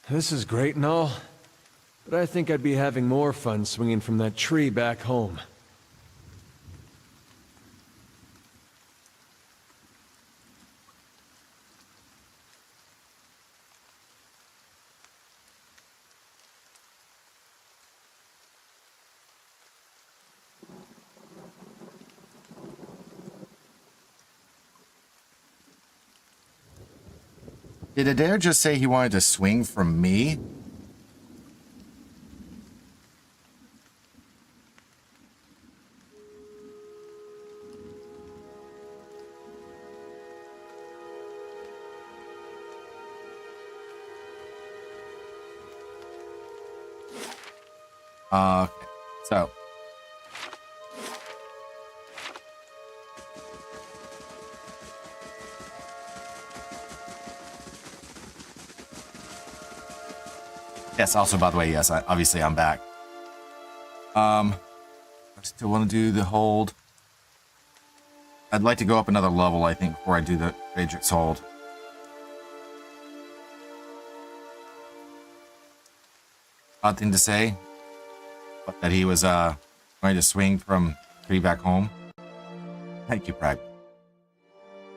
This is great and all, but I think I'd be having more fun swinging from that tree back home. Did Adair just say he wanted to swing from me? Okay, so. Yes, also, by the way, yes, obviously I'm back. I still want to do the hold. I'd like to go up another level, I think, before I do the Matrix hold. Odd thing to say, but that he was going to swing from tree back home. Thank you, Prag.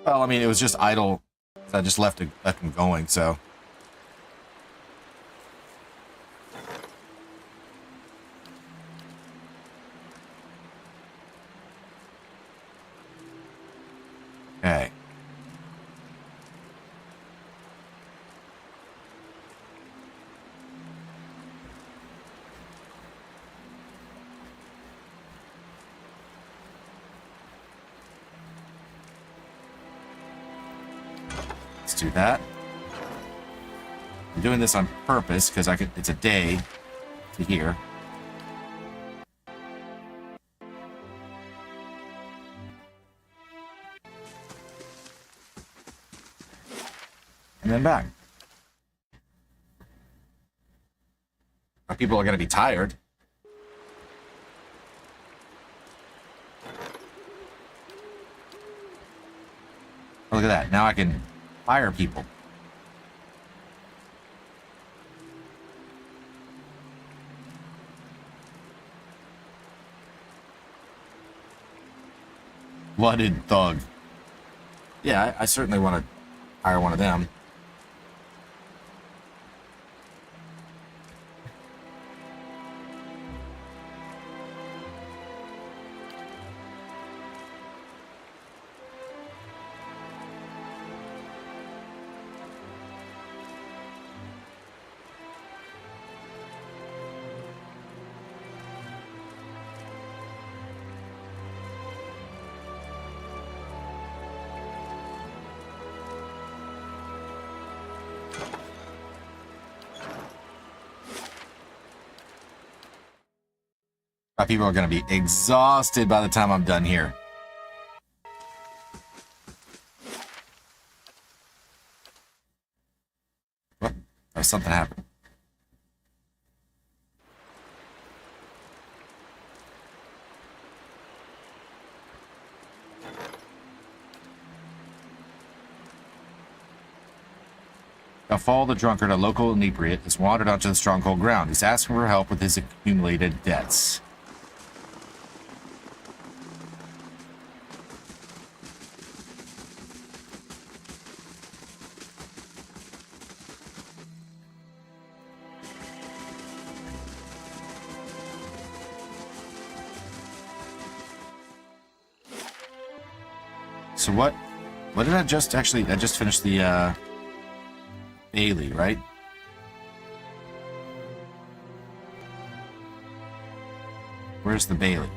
Well, I mean, it was just idle. So I just left him going, so. Okay. Let's do that. I'm doing this on purpose because it's a day to here. And then back. Our people are going to be tired. Oh, look at that. Now I can fire people. Blooded thug. Yeah, I certainly want to hire one of them. My people are going to be exhausted by the time I'm done here. What? Oh, something happened. Now follow the drunkard, a local inebriate, has wandered onto the stronghold ground. He's asking for help with his accumulated debts. So what did I just I just finished the Bailey, right? Where's the Bailey?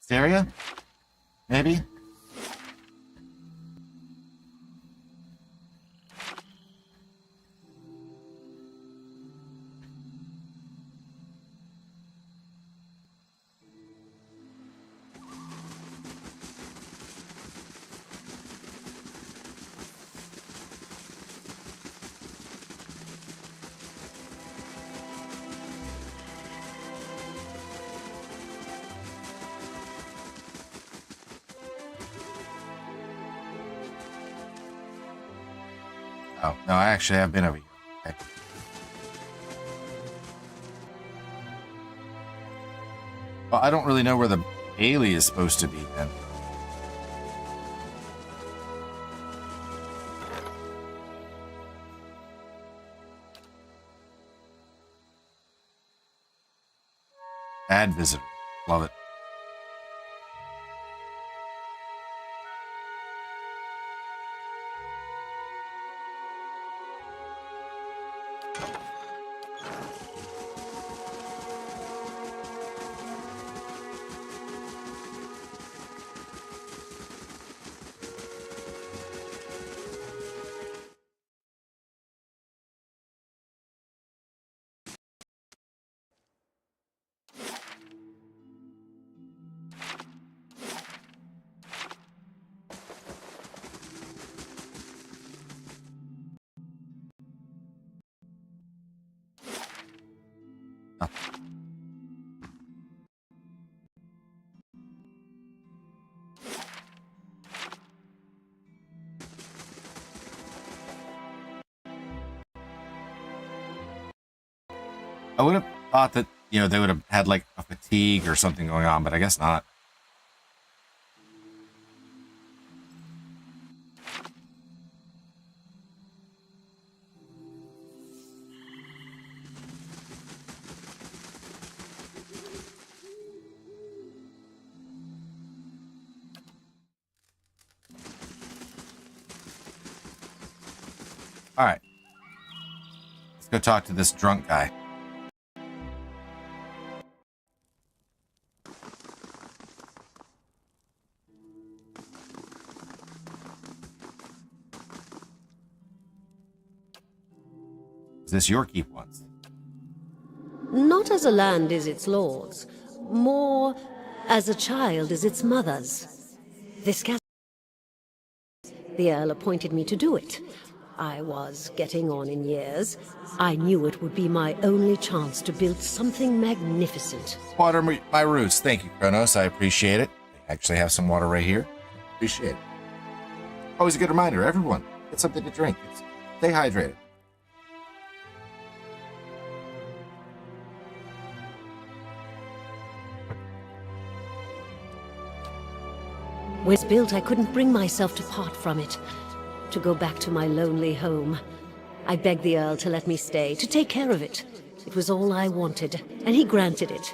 Syria? Maybe? Oh, no, I actually have been over here. Okay. Well, I don't really know where the Bailey is supposed to be then. Add visitor. Love it. I would have thought that, you know, they would have had like a fatigue or something going on, but I guess not. All right. Let's go talk to this drunk guy. Is this your keep once? Not as a land is its lord's, more as a child is its mother's. This castle. The Earl appointed me to do it. I was getting on in years. I knew it would be my only chance to build something magnificent. Water my roots. Thank you, Kronos. I appreciate it. I actually have some water right here. Appreciate it. Always a good reminder, everyone. Get something to drink. Stay hydrated. When it's built, I couldn't bring myself to part from it, to go back to my lonely home. I begged the Earl to let me stay, to take care of it. It was all I wanted, and he granted it.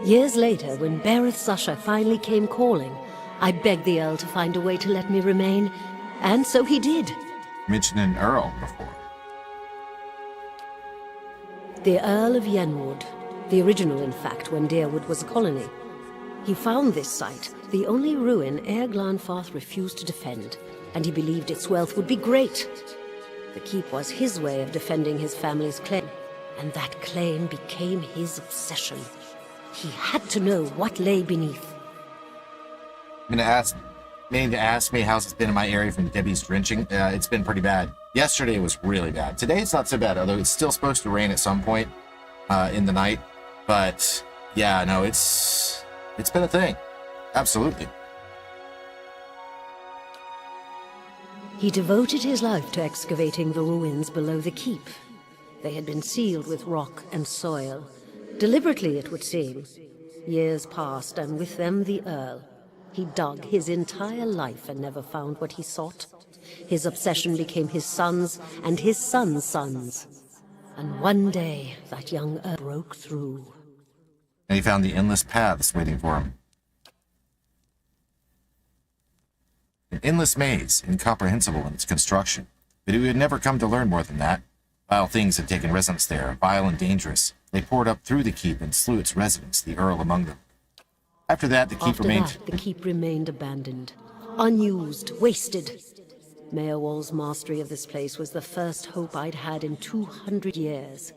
Years later, when Bereth's usher finally came calling, I begged the Earl to find a way to let me remain, and so he did. You mentioned an Earl before. The Earl of Yenwood, the original, in fact, when Deerwood was a colony. He found this site, the only ruin Ere Glanfarth refused to defend, and he believed its wealth would be great. The keep was his way of defending his family's claim, and that claim became his obsession. He had to know what lay beneath. Meaning to ask me how's it been in my area from Debbie's drenching. It's been pretty bad. Yesterday was really bad. Today it's not so bad, although it's still supposed to rain at some point in the night. But yeah, no, it's been a thing. Absolutely. He devoted his life to excavating the ruins below the keep. They had been sealed with rock and soil. Deliberately, it would seem. Years passed, and with them the Earl. He dug his entire life and never found what he sought. His obsession became his sons and his sons' sons. And one day, that young Earl broke through. And he found the endless paths waiting for him. An endless maze, incomprehensible in its construction. But he would never come to learn more than that. Vile things had taken residence there, vile and dangerous. They poured up through the keep and slew its residents, the Earl among them. After that, the keep After remained. that, the keep remained abandoned, unused, wasted. Mayor Wall's mastery of this place was the first hope I'd had in 200 years.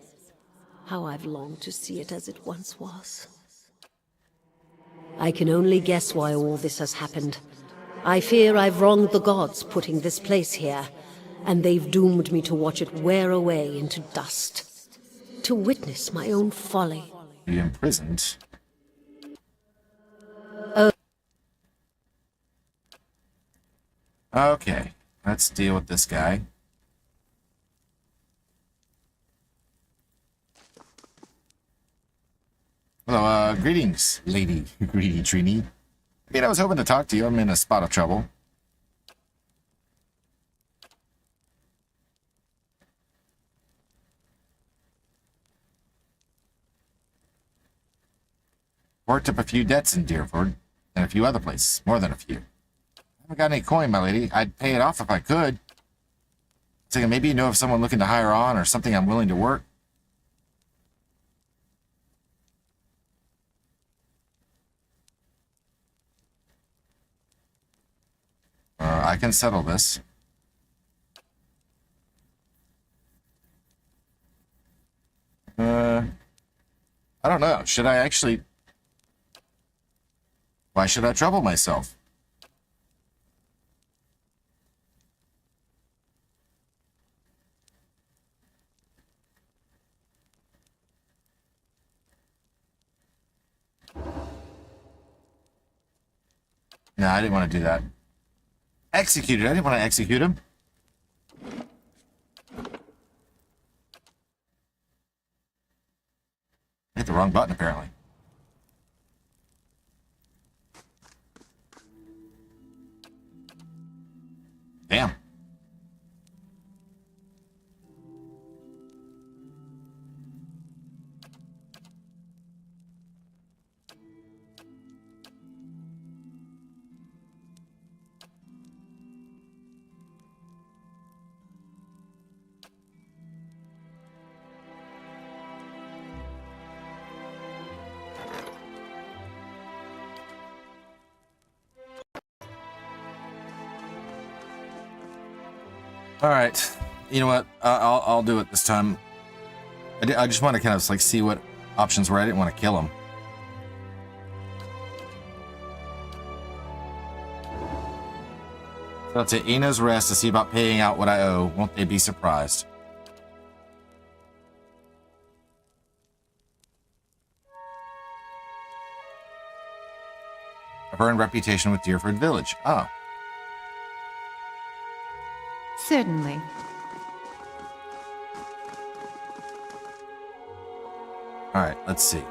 How I've longed to see it as it once was. I can only guess why all this has happened. I fear I've wronged the gods putting this place here, and they've doomed me to watch it wear away into dust. To witness my own folly. Be imprisoned. Okay, let's deal with this guy. Hello, greetings, lady. Greedy Trini. I was hoping to talk to you. I'm in a spot of trouble. Worked up a few debts in Deerford, and a few other places. More than a few. I haven't got any coin, my lady. I'd pay it off if I could. Thinking maybe you know of someone looking to hire on, or something I'm willing to work. I can settle this. I don't know. Should I actually... Why should I trouble myself? No, I didn't want to do that. Executed. I didn't want to execute him. I hit the wrong button, apparently. Damn. All right, you know what? I'll do it this time. I just want to kind of like see what options were. I didn't want to kill him. So I'll take Eno's rest to see about paying out what I owe. Won't they be surprised? I've earned reputation with Deerford Village. Oh. Certainly. All right, let's see.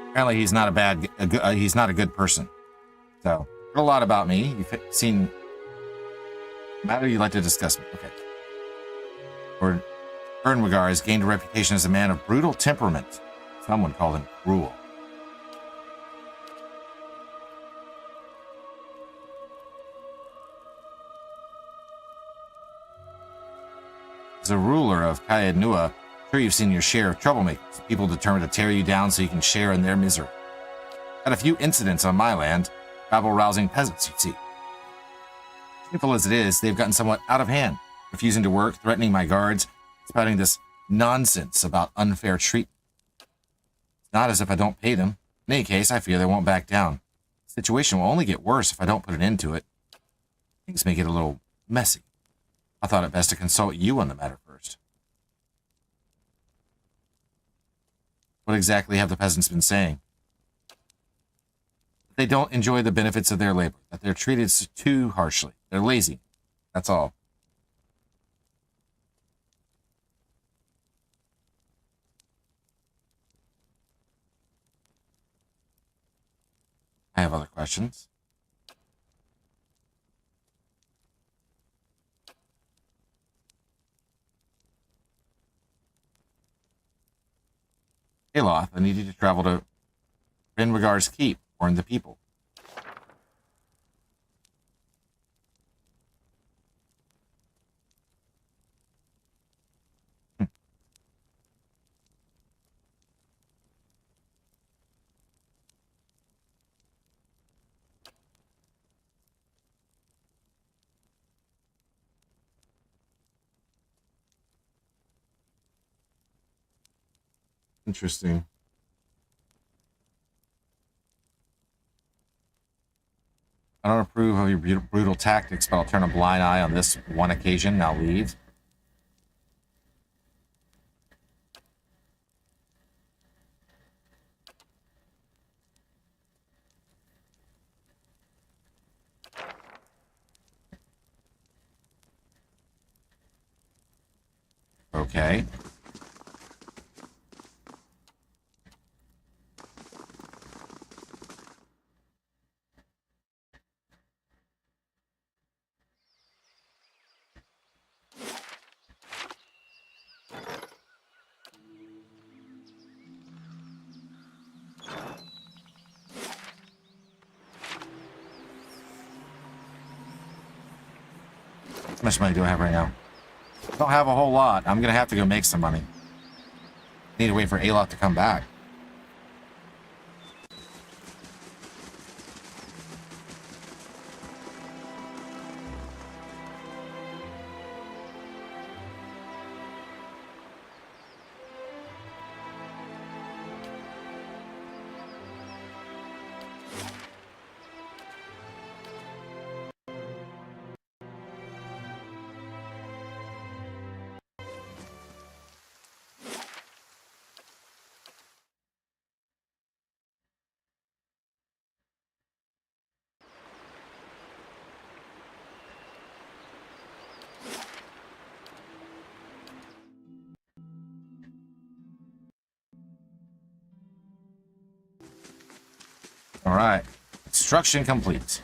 Apparently, he's not he's not a good person. So, heard a lot about me. You've seen matter you'd like to discuss me. Okay. Or Ernwagar has gained a reputation as a man of brutal temperament. Someone called him cruel. As a ruler of Kayadnua, sure you've seen your share of troublemakers, people determined to tear you down so you can share in their misery. Had a few incidents on my land, rabble-rousing peasants, you see. Simple as it is, they've gotten somewhat out of hand, refusing to work, threatening my guards, spouting this nonsense about unfair treatment. It's not as if I don't pay them. In any case, I fear they won't back down. The situation will only get worse if I don't put an end to it. Things may get a little messy. I thought it best to consult you on the matter first. What exactly have the peasants been saying? They don't enjoy the benefits of their labor, that they're treated too harshly. They're lazy. That's all. I have other questions. Aloth, I need you to travel to Ernwagar's Keep, warn the people. Interesting. I don't approve of your brutal tactics, but I'll turn a blind eye on this one occasion. Now leave. Okay. How much money do I have right now? I don't have a whole lot. I'm gonna have to go make some money. Need to wait for Aloth to come back. All right. Construction complete.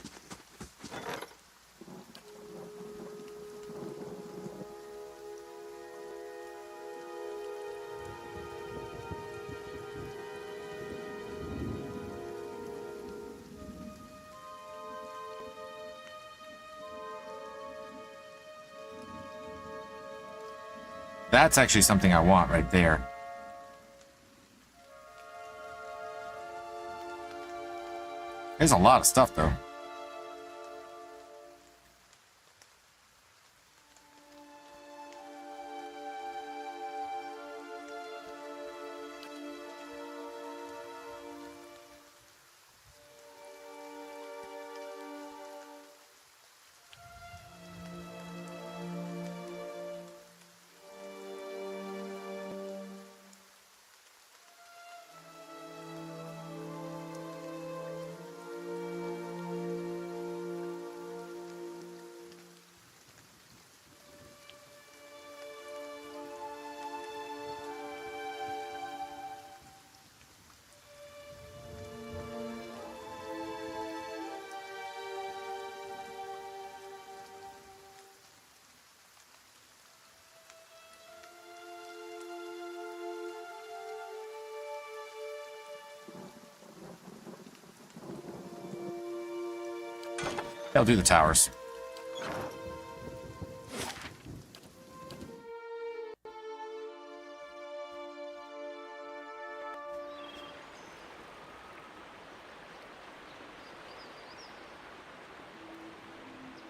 That's actually something I want right there. There's a lot of stuff, though. I'll do the towers.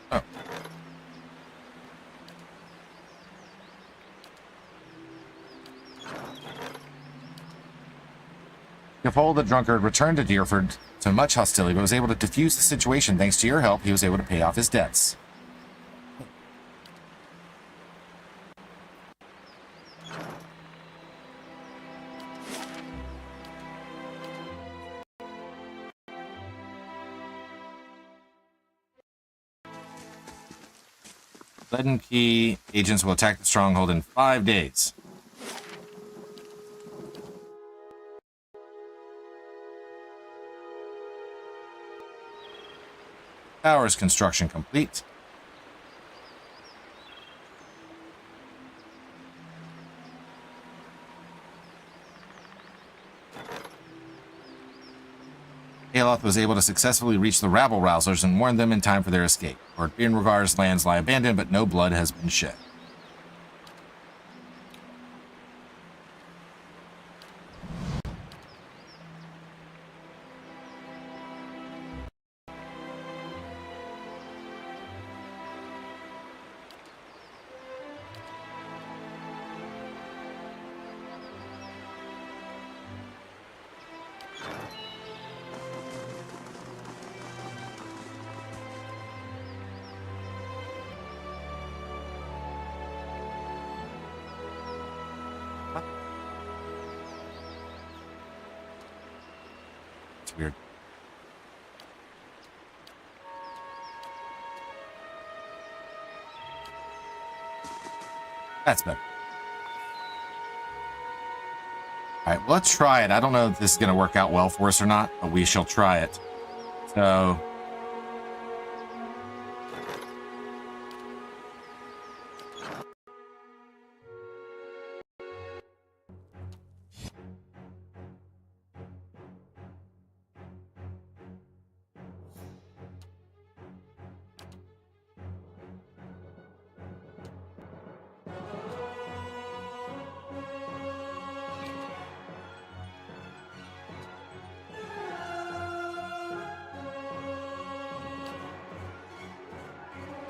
Oh. Capol the drunkard returned to Deerford to much hostility, but was able to defuse the situation. Thanks to your help, he was able to pay off his debts. Leaden Key agents will attack the stronghold in 5 days. Towers construction complete. Aloth was able to successfully reach the rabble-rousers and warn them in time for their escape. Lord Birnregar's lands lie abandoned, but no blood has been shed. weird. That's better. Alright, well, let's try it. I don't know if this is going to work out well for us or not, but we shall try it. So...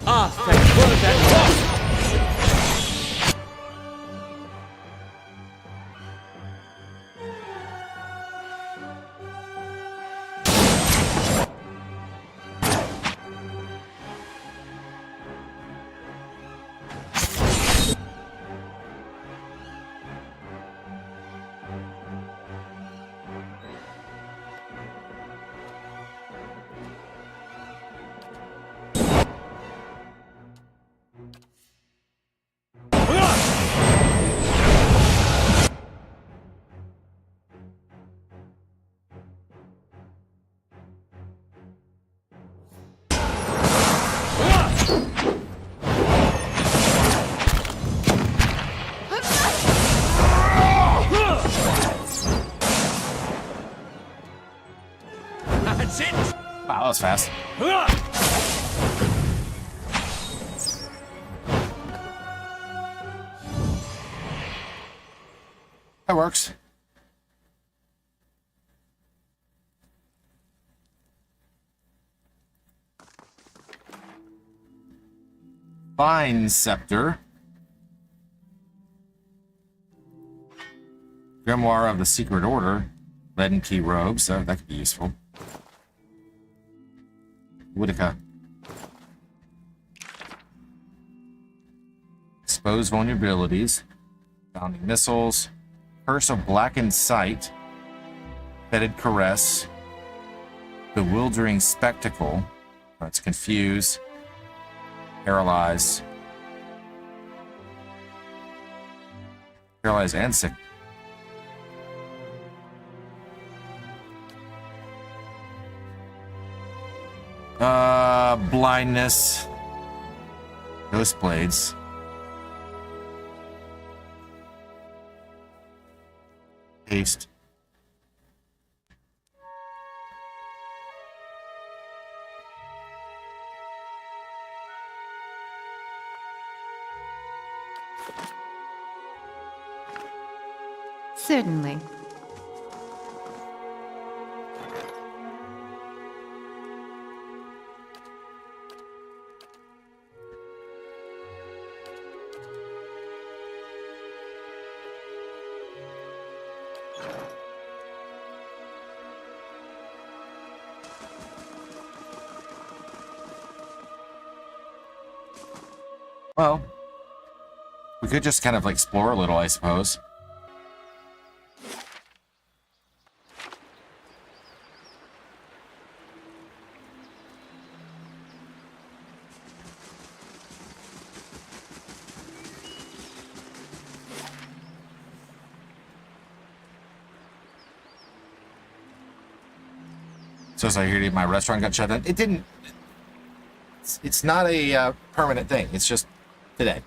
Ah, thank God that. That's it! Wow, that was fast. That works. Fine Scepter. Grimoire of the Secret Order. Lead and Key Robe, so that could be useful. Whitaker. Expose vulnerabilities. Bounding missiles. Curse of Blackened Sight. Fetid Caress. Bewildering Spectacle. Let's confuse. Paralyze. Paralyze and sick. Blindness. Ghost Blades. Haste. Certainly. Well, we could just kind of like explore a little, I suppose. So as I hear my restaurant got shut down. It didn't. It's not a permanent thing. It's just today.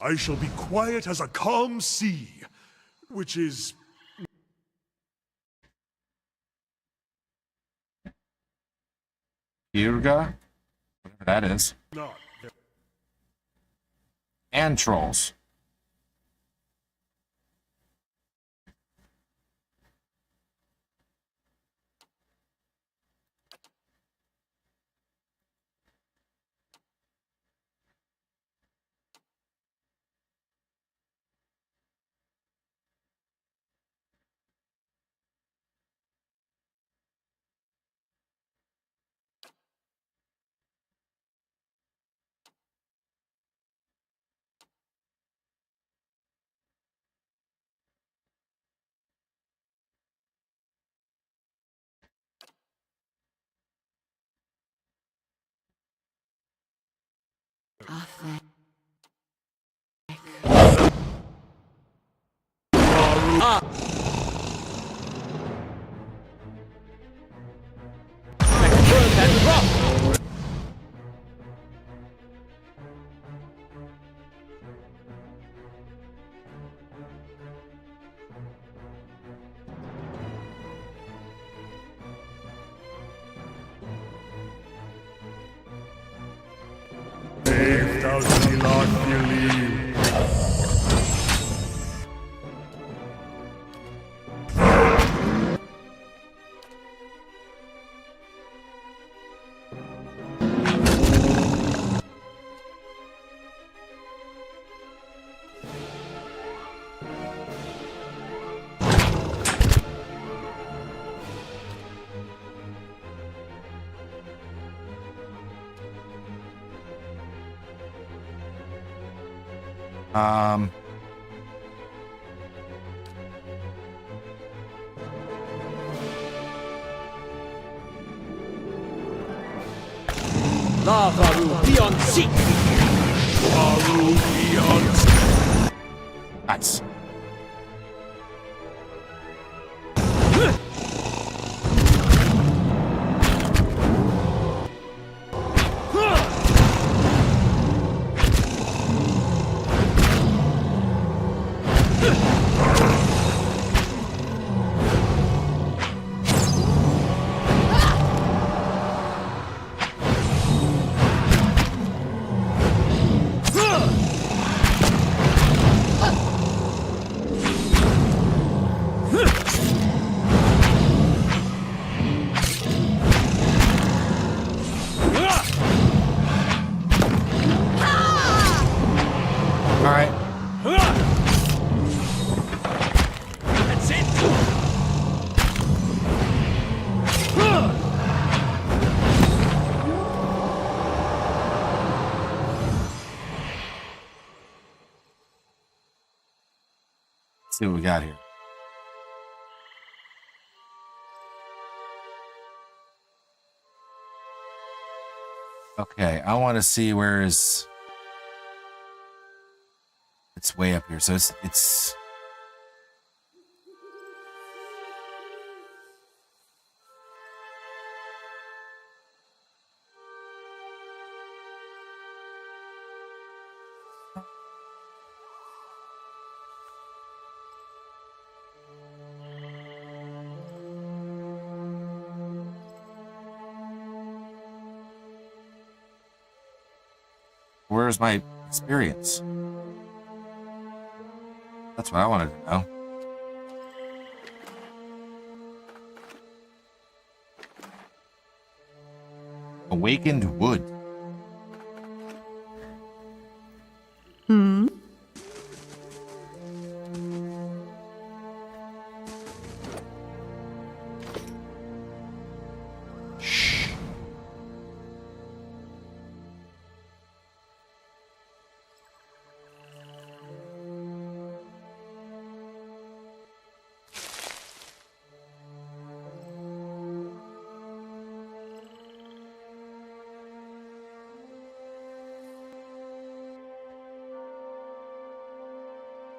I shall be quiet as a calm sea, which is Grg, whatever that is, not. and trolls. Um, Nice. All right. That's it! Let's see what we got here. Okay, I want to see where is. It's way up here, so it's. Where's my experience? That's what I wanted to know. Awakened wood.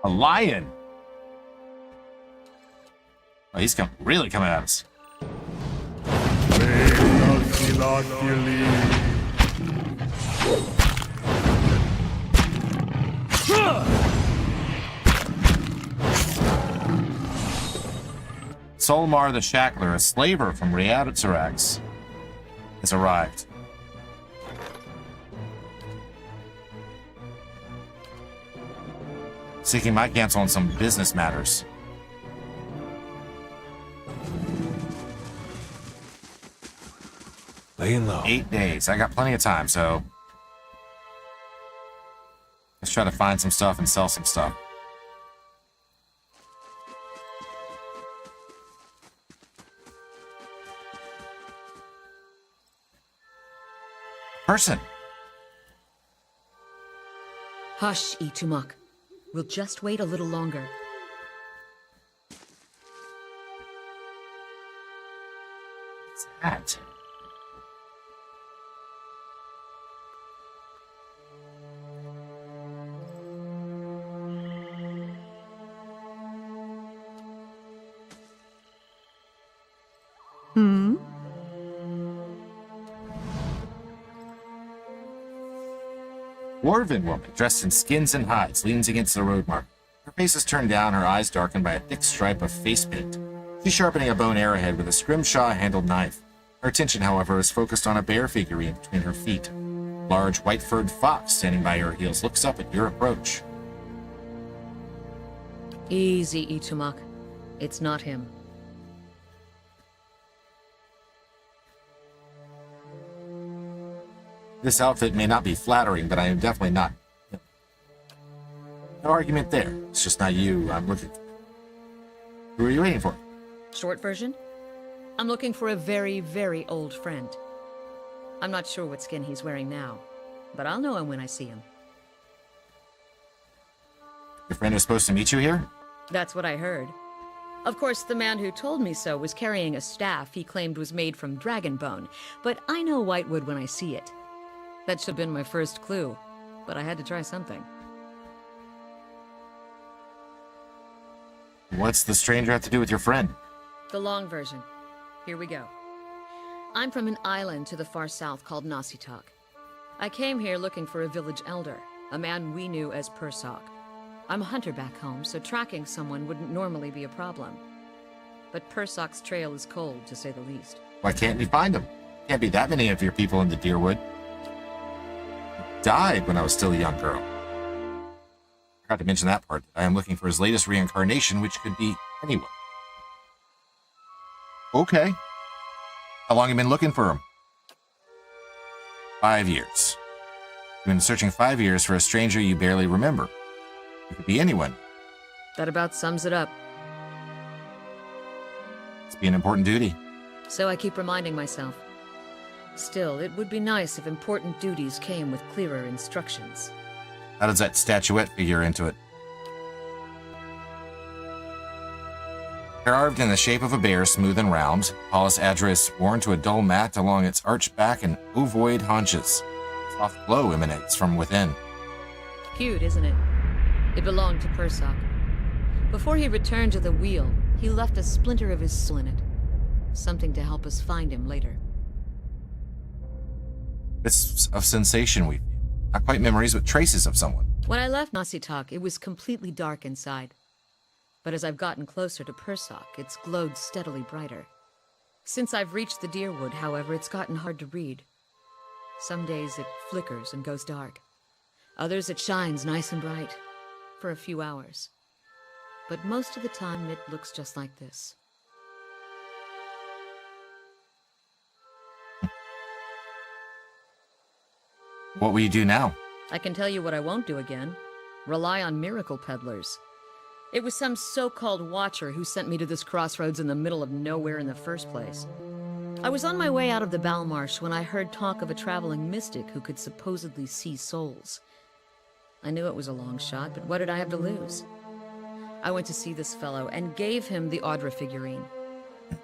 A lion. Oh, he's really coming at us. Solmar the Shackler, a slaver from Riadoxarax, has arrived. Seeking my counsel on some business matters. Laying low. 8 days. I got plenty of time, so let's try to find some stuff and sell some stuff. Person. Hush, Itumak. We'll just wait a little longer. What's that? Dwarven woman, dressed in skins and hides, leans against the road marker. Her face is turned down, her eyes darkened by a thick stripe of face paint. She's sharpening a bone arrowhead with a scrimshaw-handled knife. Her attention, however, is focused on a bear figurine between her feet. A large, white-furred fox standing by her heels looks up at your approach. Easy, Itumak. It's not him. This outfit may not be flattering, but I am definitely not him. No argument there. It's just not you I'm looking for. Who are you waiting for? Short version? I'm looking for a very, very old friend. I'm not sure what skin he's wearing now, but I'll know him when I see him. Your friend was supposed to meet you here? That's what I heard. Of course, the man who told me so was carrying a staff he claimed was made from dragon bone, but I know whitewood when I see it. That should have been my first clue, but I had to try something. What's the stranger have to do with your friend? The long version. Here we go. I'm from an island to the far south called Nasitak. I came here looking for a village elder, a man we knew as Persok. I'm a hunter back home, so tracking someone wouldn't normally be a problem. But Persok's trail is cold, to say the least. Why can't we find him? Can't be that many of your people in the Deerwood. He died when I was still a young girl. Forgot to mention that part. I am looking for his latest reincarnation, which could be anyone. Okay. How long have you been looking for him? 5 years. You've been searching 5 years for a stranger you barely remember. It could be anyone. That about sums it up. It's be an important duty. So I keep reminding myself. Still, it would be nice if important duties came with clearer instructions. How does that statuette figure into it? Carved in the shape of a bear, smooth and round, Paulus Adra is worn to a dull mat along its arched back and ovoid haunches. A soft glow emanates from within. Cute, isn't it? It belonged to Persok. Before he returned to the wheel, he left a splinter of his soul in it. Something to help us find him later. Bits of sensation we feel. Not quite memories, but traces of someone. When I left Nasitak, it was completely dark inside. But as I've gotten closer to Persok, it's glowed steadily brighter. Since I've reached the Deerwood, however, it's gotten hard to read. Some days it flickers and goes dark. Others it shines nice and bright. For a few hours. But most of the time it looks just like this. What will you do now? I can tell you what I won't do again. Rely on miracle peddlers. It was some so-called watcher who sent me to this crossroads in the middle of nowhere in the first place. I was on my way out of the Balmarsh when I heard talk of a traveling mystic who could supposedly see souls. I knew it was a long shot, but what did I have to lose? I went to see this fellow and gave him the Audra figurine.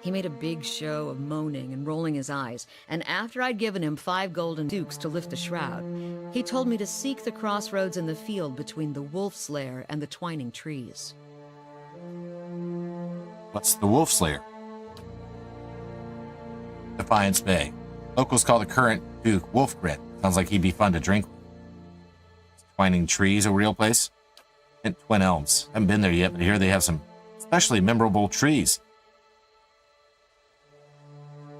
He made a big show of moaning and rolling his eyes, and after I'd given him 5 golden dukes to lift the shroud, he told me to seek the crossroads in the field between the Wolf's Lair and the twining trees. What's the Wolf Slayer? Defiance Bay. Locals call the current Duke Wolfgren. Sounds like he'd be fun to drink with. Twining Trees, a real place? And Twin Elms. Haven't been there yet, but here they have some especially memorable trees.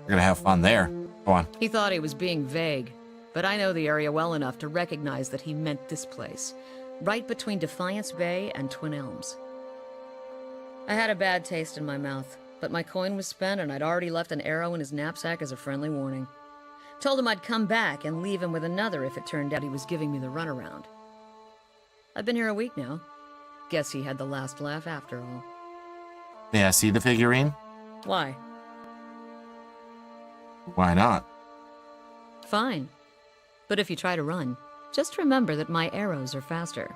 We're gonna have fun there. Go on. He thought he was being vague, but I know the area well enough to recognize that he meant this place, right between Defiance Bay and Twin Elms. I had a bad taste in my mouth, but my coin was spent and I'd already left an arrow in his knapsack as a friendly warning. Told him I'd come back and leave him with another if it turned out he was giving me the runaround. I've been here a week now. Guess he had the last laugh after all. May I see the figurine? Why? Why not? Fine. But if you try to run, just remember that my arrows are faster.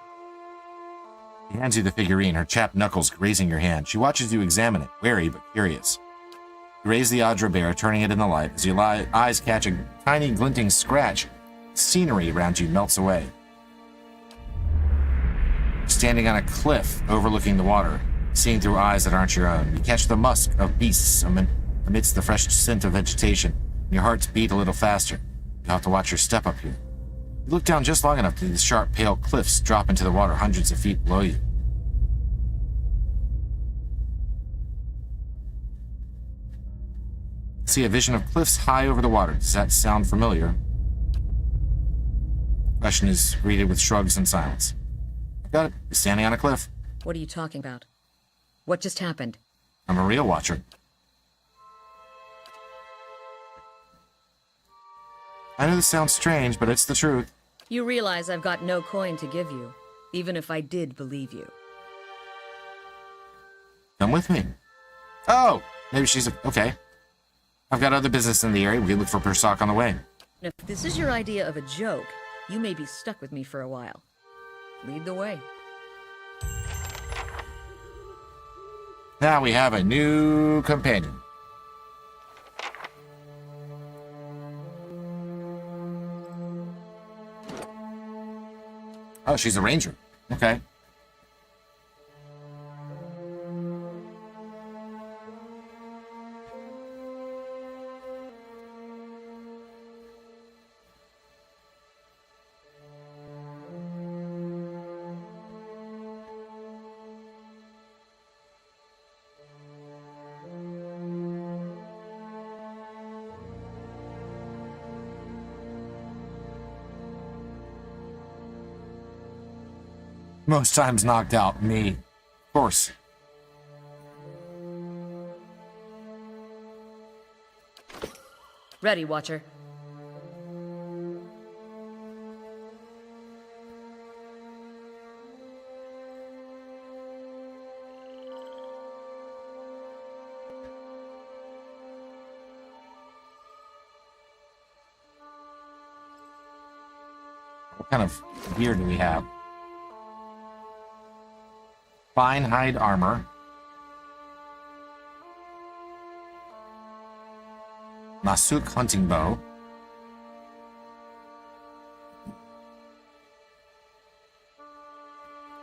He hands you the figurine, her chapped knuckles grazing your hand. She watches you examine it, wary but curious. You raise the Audra bear, turning it in the light. As your eyes catch a tiny glinting scratch, scenery around you melts away. Standing on a cliff overlooking the water, seeing through eyes that aren't your own, you catch the musk of beasts amidst the fresh scent of vegetation, and your hearts beat a little faster. You'll have to watch your step up here. You look down just long enough to see the sharp, pale cliffs drop into the water hundreds of feet below you. See a vision of cliffs high over the water. Does that sound familiar? Question is greeted with shrugs and silence. I've got it. You're standing on a cliff. What are you talking about? What just happened? I'm a real watcher. I know this sounds strange, but it's the truth. You realize I've got no coin to give you, even if I did believe you. Come with me. Oh, maybe she's okay. I've got other business in the area. We can look for Persock on the way. If this is your idea of a joke, you may be stuck with me for a while. Lead the way. Now we have a new companion. Oh, she's a ranger. Okay. Most times knocked out. Me. Of course. Ready, Watcher. What kind of gear do we have? Fine hide armor. Masuk hunting bow.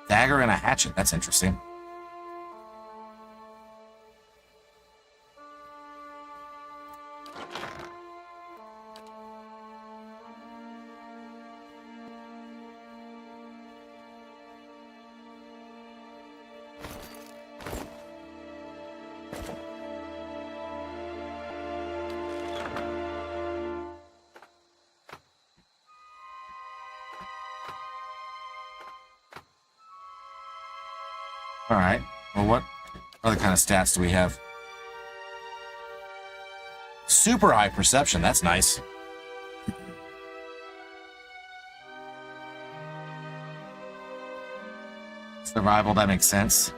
Dagger and a hatchet. That's interesting. All right. Well, what other kind of stats do we have? Super high perception. That's nice. Survival. That makes sense.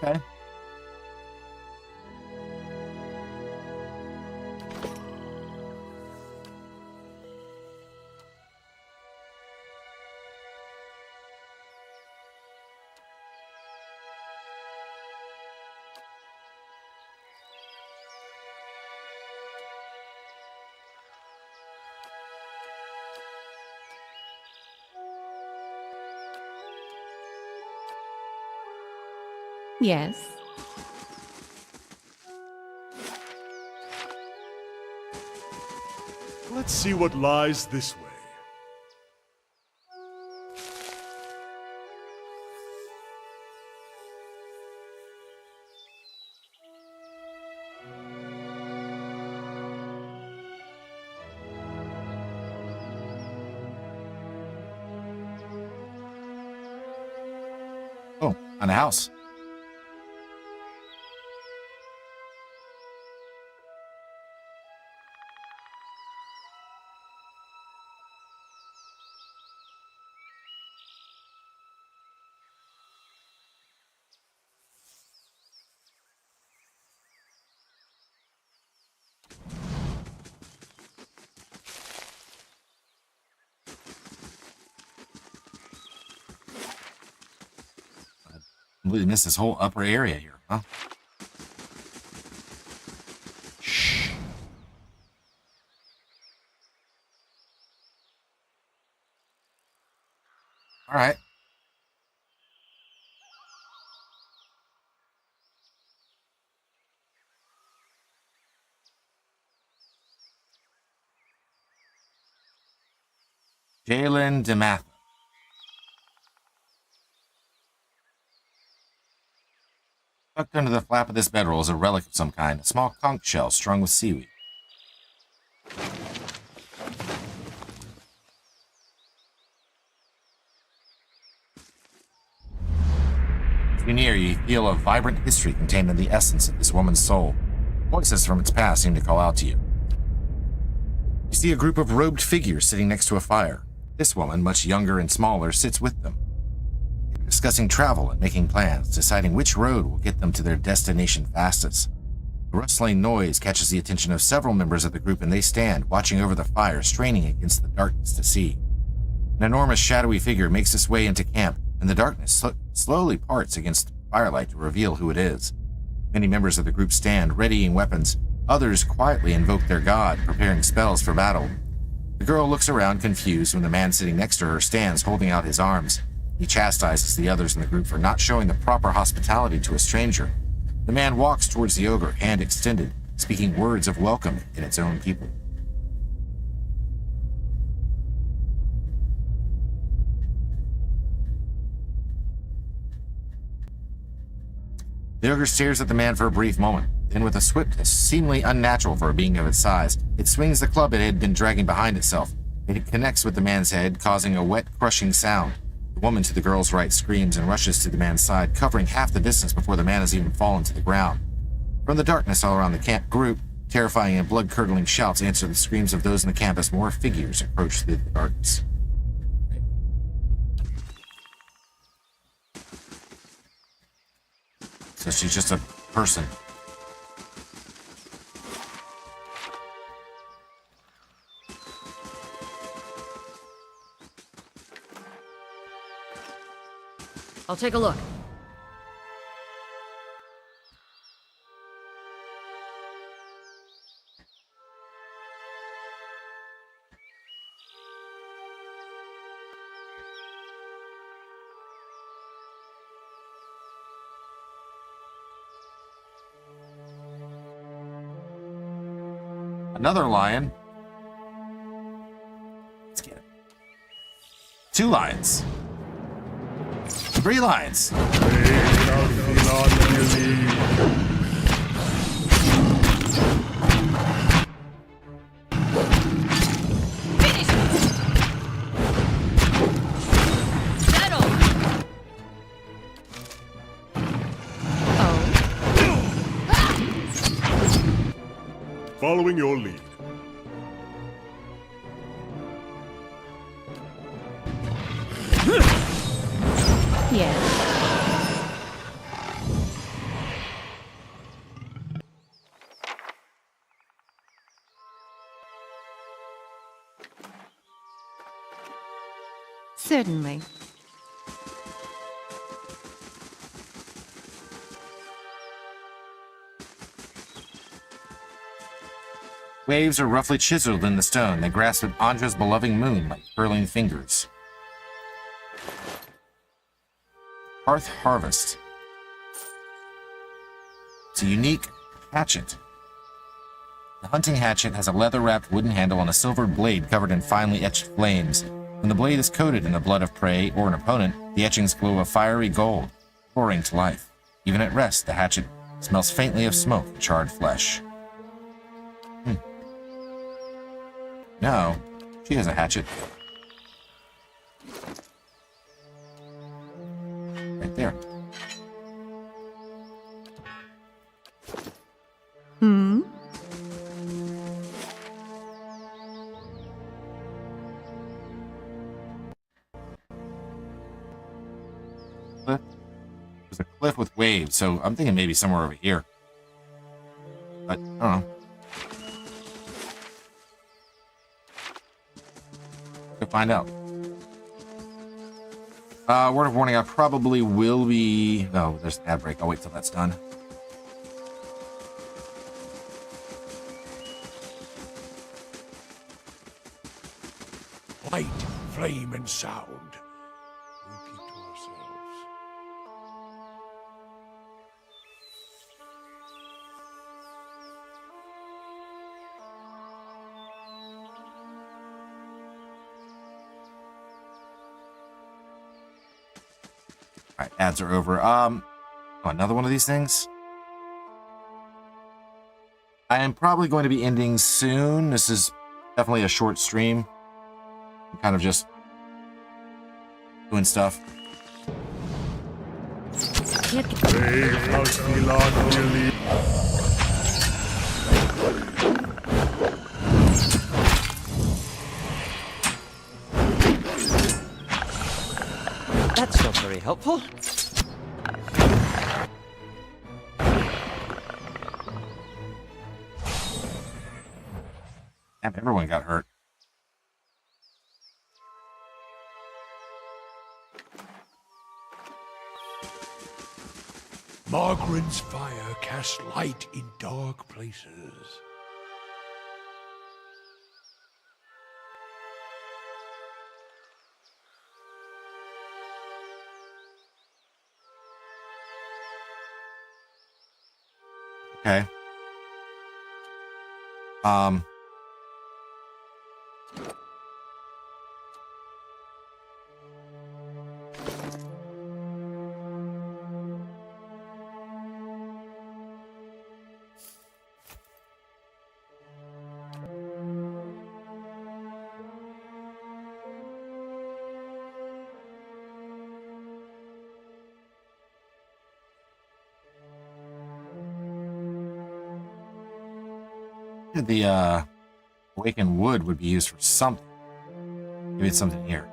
Okay. Yes. Let's see what lies this way. Oh, on a house. Completely missed this whole upper area here, huh? Shh. All right. Jalen DeMatha. Tucked under the flap of this bedroll is a relic of some kind, a small conch shell strung with seaweed. As you near, you feel a vibrant history contained in the essence of this woman's soul. Voices from its past seem to call out to you. You see a group of robed figures sitting next to a fire. This woman, much younger and smaller, sits with them. They're discussing travel and making plans, deciding which road will get them to their destination fastest. A rustling noise catches the attention of several members of the group, and they stand, watching over the fire, straining against the darkness to see. An enormous shadowy figure makes its way into camp, and the darkness slowly parts against firelight to reveal who it is. Many members of the group stand, readying weapons. Others quietly invoke their god, preparing spells for battle. The girl looks around confused when the man sitting next to her stands holding out his arms. He chastises the others in the group for not showing the proper hospitality to a stranger. The man walks towards the ogre, hand extended, speaking words of welcome in its own people. The ogre stares at the man for a brief moment. Then, with a swiftness seemingly unnatural for a being of its size, it swings the club it had been dragging behind itself. It connects with the man's head, causing a wet, crushing sound. The woman to the girl's right screams and rushes to the man's side, covering half the distance before the man has even fallen to the ground. From the darkness all around the camp group, terrifying and blood-curdling shouts answer the screams of those in the camp as more figures approach through the darkness. So she's just a person. I'll take a look. Another lion. Let's get it. 2 lions. 3 lions. Following your lead. Yes. Certainly. Waves are roughly chiseled in the stone. They grasp at Andra's beloved moon like curling fingers. Hearth Harvest. It's a unique hatchet. The hunting hatchet has a leather-wrapped wooden handle and a silver blade covered in finely etched flames. When the blade is coated in the blood of prey or an opponent, the etchings glow a fiery gold, pouring to life. Even at rest, the hatchet smells faintly of smoke and charred flesh. No, she has a hatchet. Right there. Cliff. There's a cliff with waves, so I'm thinking maybe somewhere over here. But, I don't know. Go find out. Word of warning, I probably will be... No, there's an ad break. I'll wait till that's done. Light, flame, and sound. We'll keep to ourselves. Alright, ads are over. Oh, another one of these things? I am probably going to be ending soon. This is definitely a short stream. I'm kind of just doing stuff. That's not very helpful. Damn, everyone got hurt. Margaren's fire casts light in dark places. Okay. The awakened wood would be used for something. Maybe it's something here.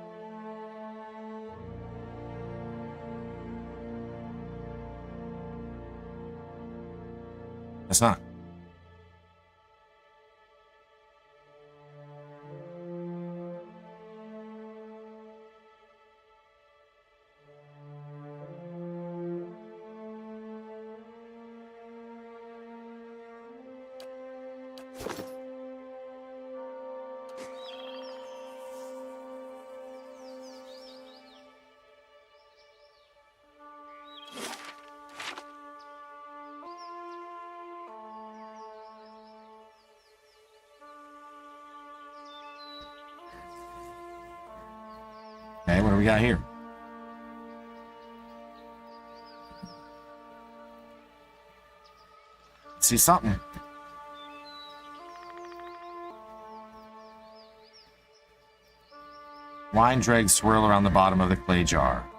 It's not. Okay, what do we got here? See something. Wine dregs swirl around the bottom of the clay jar.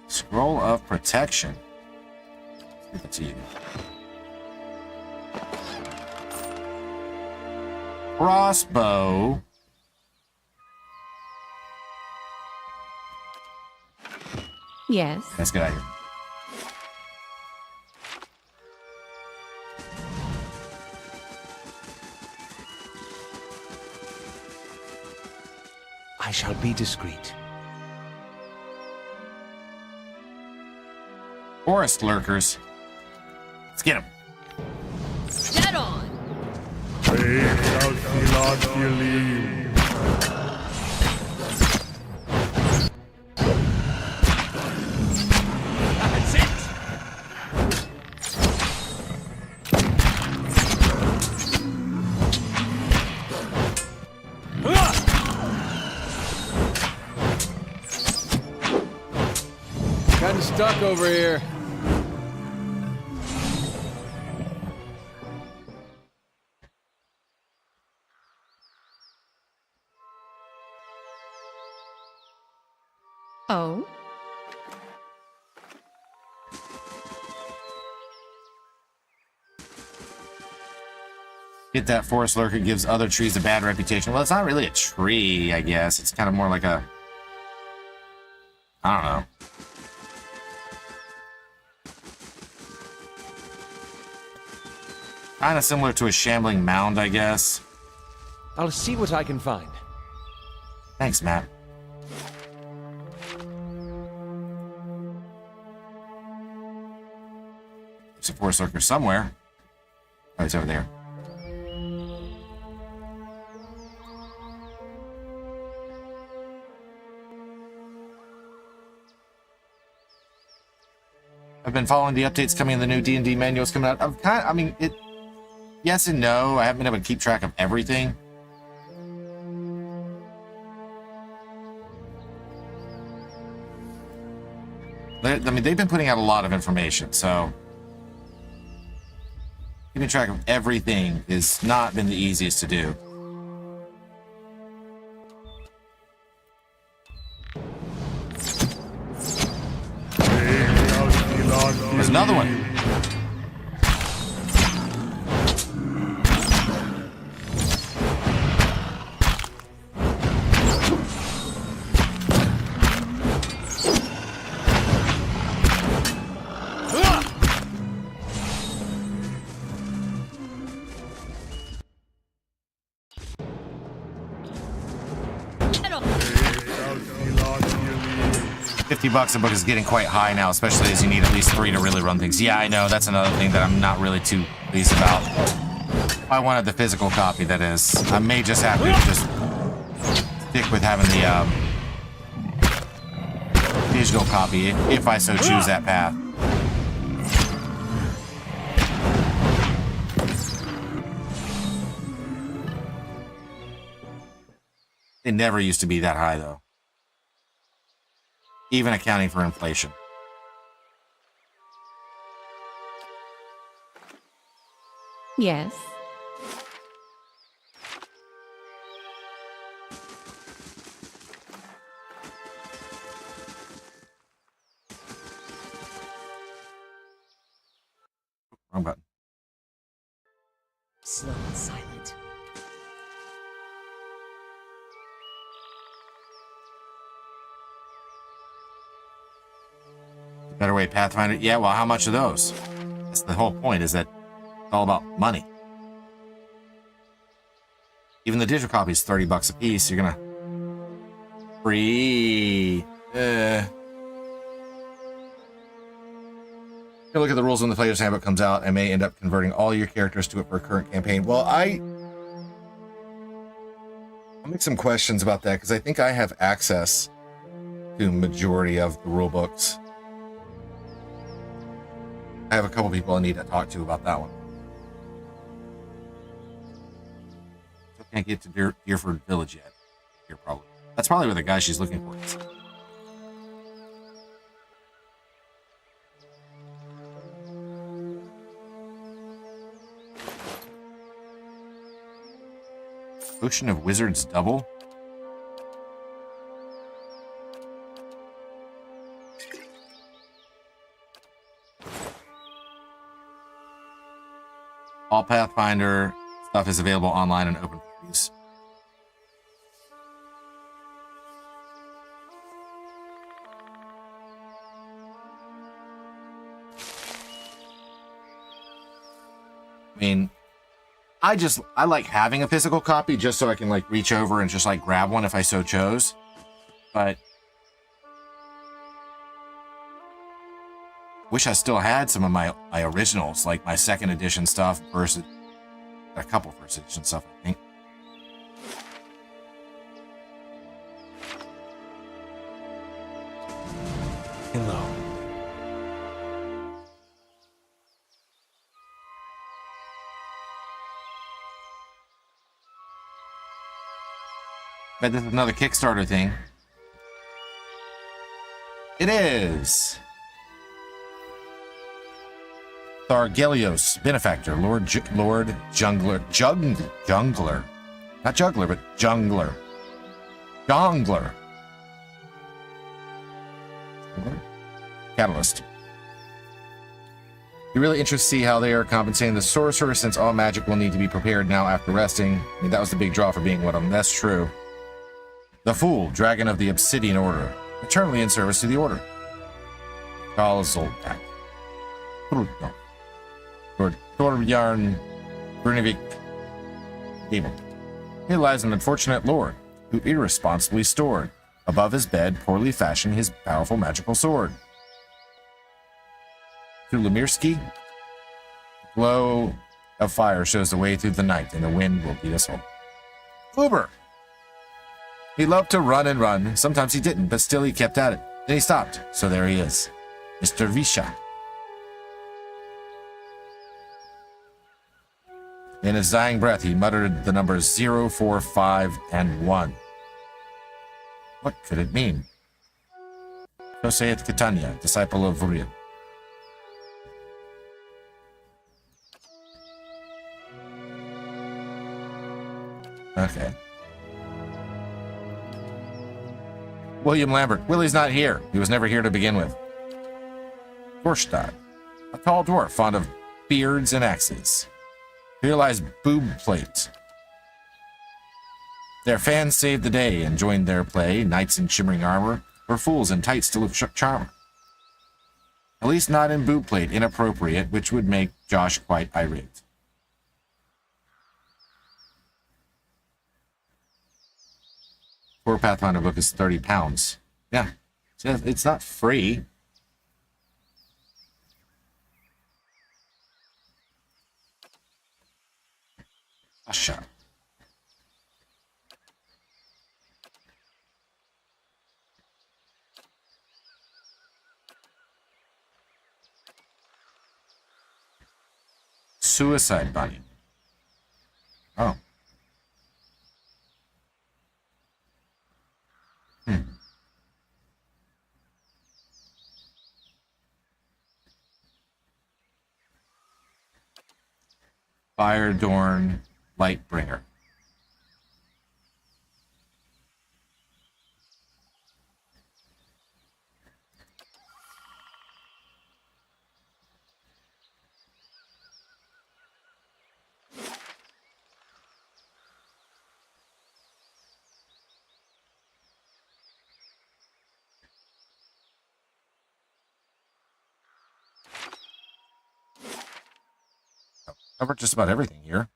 Scroll of protection. Give it to you. Crossbow. Yes. Let's get out of here. I shall be discreet. Forest lurkers. Let's get them. Dead on! That's it! Kinda stuck over here. Oh? Get that forest lurker gives other trees a bad reputation. Well, it's not really a tree, I guess. It's kind of more like a... I don't know. Kind of similar to a shambling mound, I guess. I'll see what I can find. Thanks, Matt. There's a forest lurker somewhere. Oh, it's over there. I've been following the updates coming in the new D&D manuals coming out. I mean, yes and no. I haven't been able to keep track of everything. I mean, they've been putting out a lot of information, so keeping track of everything has not been the easiest to do. There's another one. $50 a book is getting quite high now, especially as you need at least 3 to really run things. Yeah, I know. That's another thing that I'm not really too pleased about. If I wanted the physical copy, that is. I may just have to just stick with having the digital copy if I so choose that path. It never used to be that high, though. Even accounting for inflation. Yes. Wrong button. Slow and silent. Better way Pathfinder. Yeah, well, how much are those? That's the whole point, is that it's all about money. Even the digital copy is $30 a piece. You're gonna free. You look at the rules when the player's handbook comes out and may end up converting all your characters to it for a current campaign. Well, I'll make some questions about that because I think I have access to majority of the rule books. I have a couple people I need to talk to about that one. I can't get to Deerford Village yet. Here, probably. That's probably where the guy she's looking for is. Ocean of Wizards double? All Pathfinder stuff is available online and open for use. I mean, I like having a physical copy just so I can like reach over and just like grab one if I so chose. But wish I still had some of my originals, like my second edition stuff versus a couple first edition stuff, I think. Hello. Bet this is another Kickstarter thing. It is. Thargelios, Benefactor, Lord Jungler, Jungler. Not Juggler, but Jungler. Jongler. Catalyst. You're really interested to see how they are compensating the sorcerer, since all magic will need to be prepared now after resting. I mean, that was the big draw for being one of them. That's true. The Fool, Dragon of the Obsidian Order. Eternally in service to the Order. Zoltak. Lord Thorbjarn Brunevik Gable. Here lies an unfortunate lord, who irresponsibly stored, above his bed, poorly fashioned, his powerful magical sword. To Lemirsky, the glow of fire shows the way through the night, and the wind will lead us home. Uber! He loved to run and run. Sometimes he didn't, but still he kept at it. Then he stopped, so there he is. Mr. Visha. In his dying breath, he muttered the numbers 0, 4, 5, and 1. What could it mean? Joseph Catania, disciple of Vuriel. Okay. William Lambert. Willie's not here. He was never here to begin with. Gorstadt. A tall dwarf fond of beards and axes. Here lies Boob Plate. Their fans saved the day and joined their play, knights in shimmering armor, or fools in tights to look charming. At least not in Boob Plate, inappropriate, which would make Josh quite irate. Poor Pathfinder book is £30. Yeah, it's not free. A shot. Suicide Bunny. Oh. Firedorn Lightbringer. Covered just about everything here.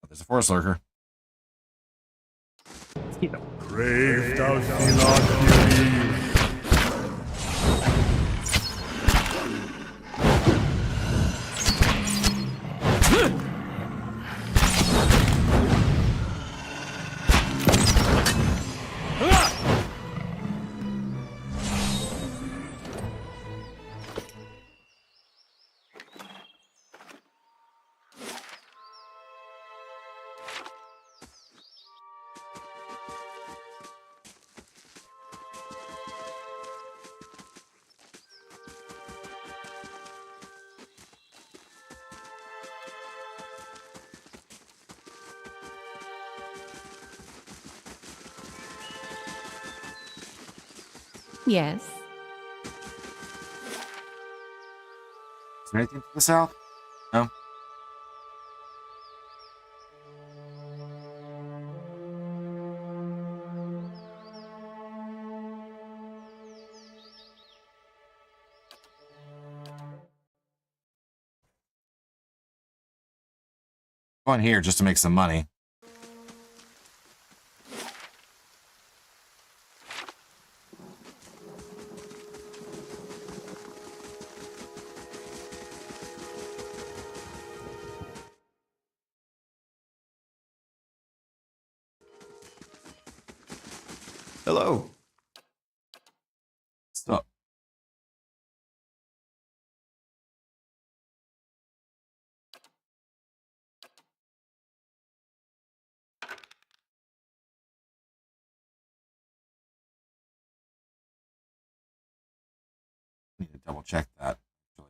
Oh, there's a forest lurker. Brave thou Philoctetes. Yes. Is there anything to the south? No. Going here just to make some money. Hello. Stop. Need to double check that. Actually.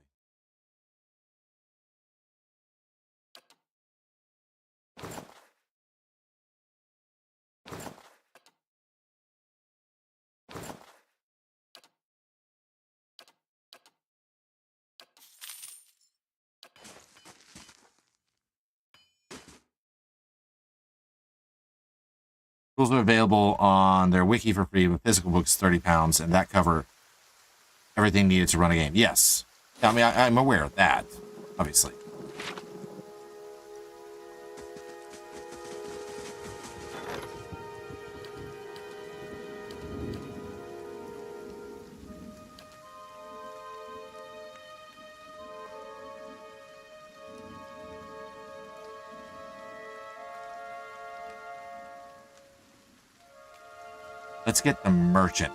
Tools are available on their wiki for free, with physical books £30, and that cover everything needed to run a game. Yes. I mean, I'm aware of that, obviously. Let's get the merchant.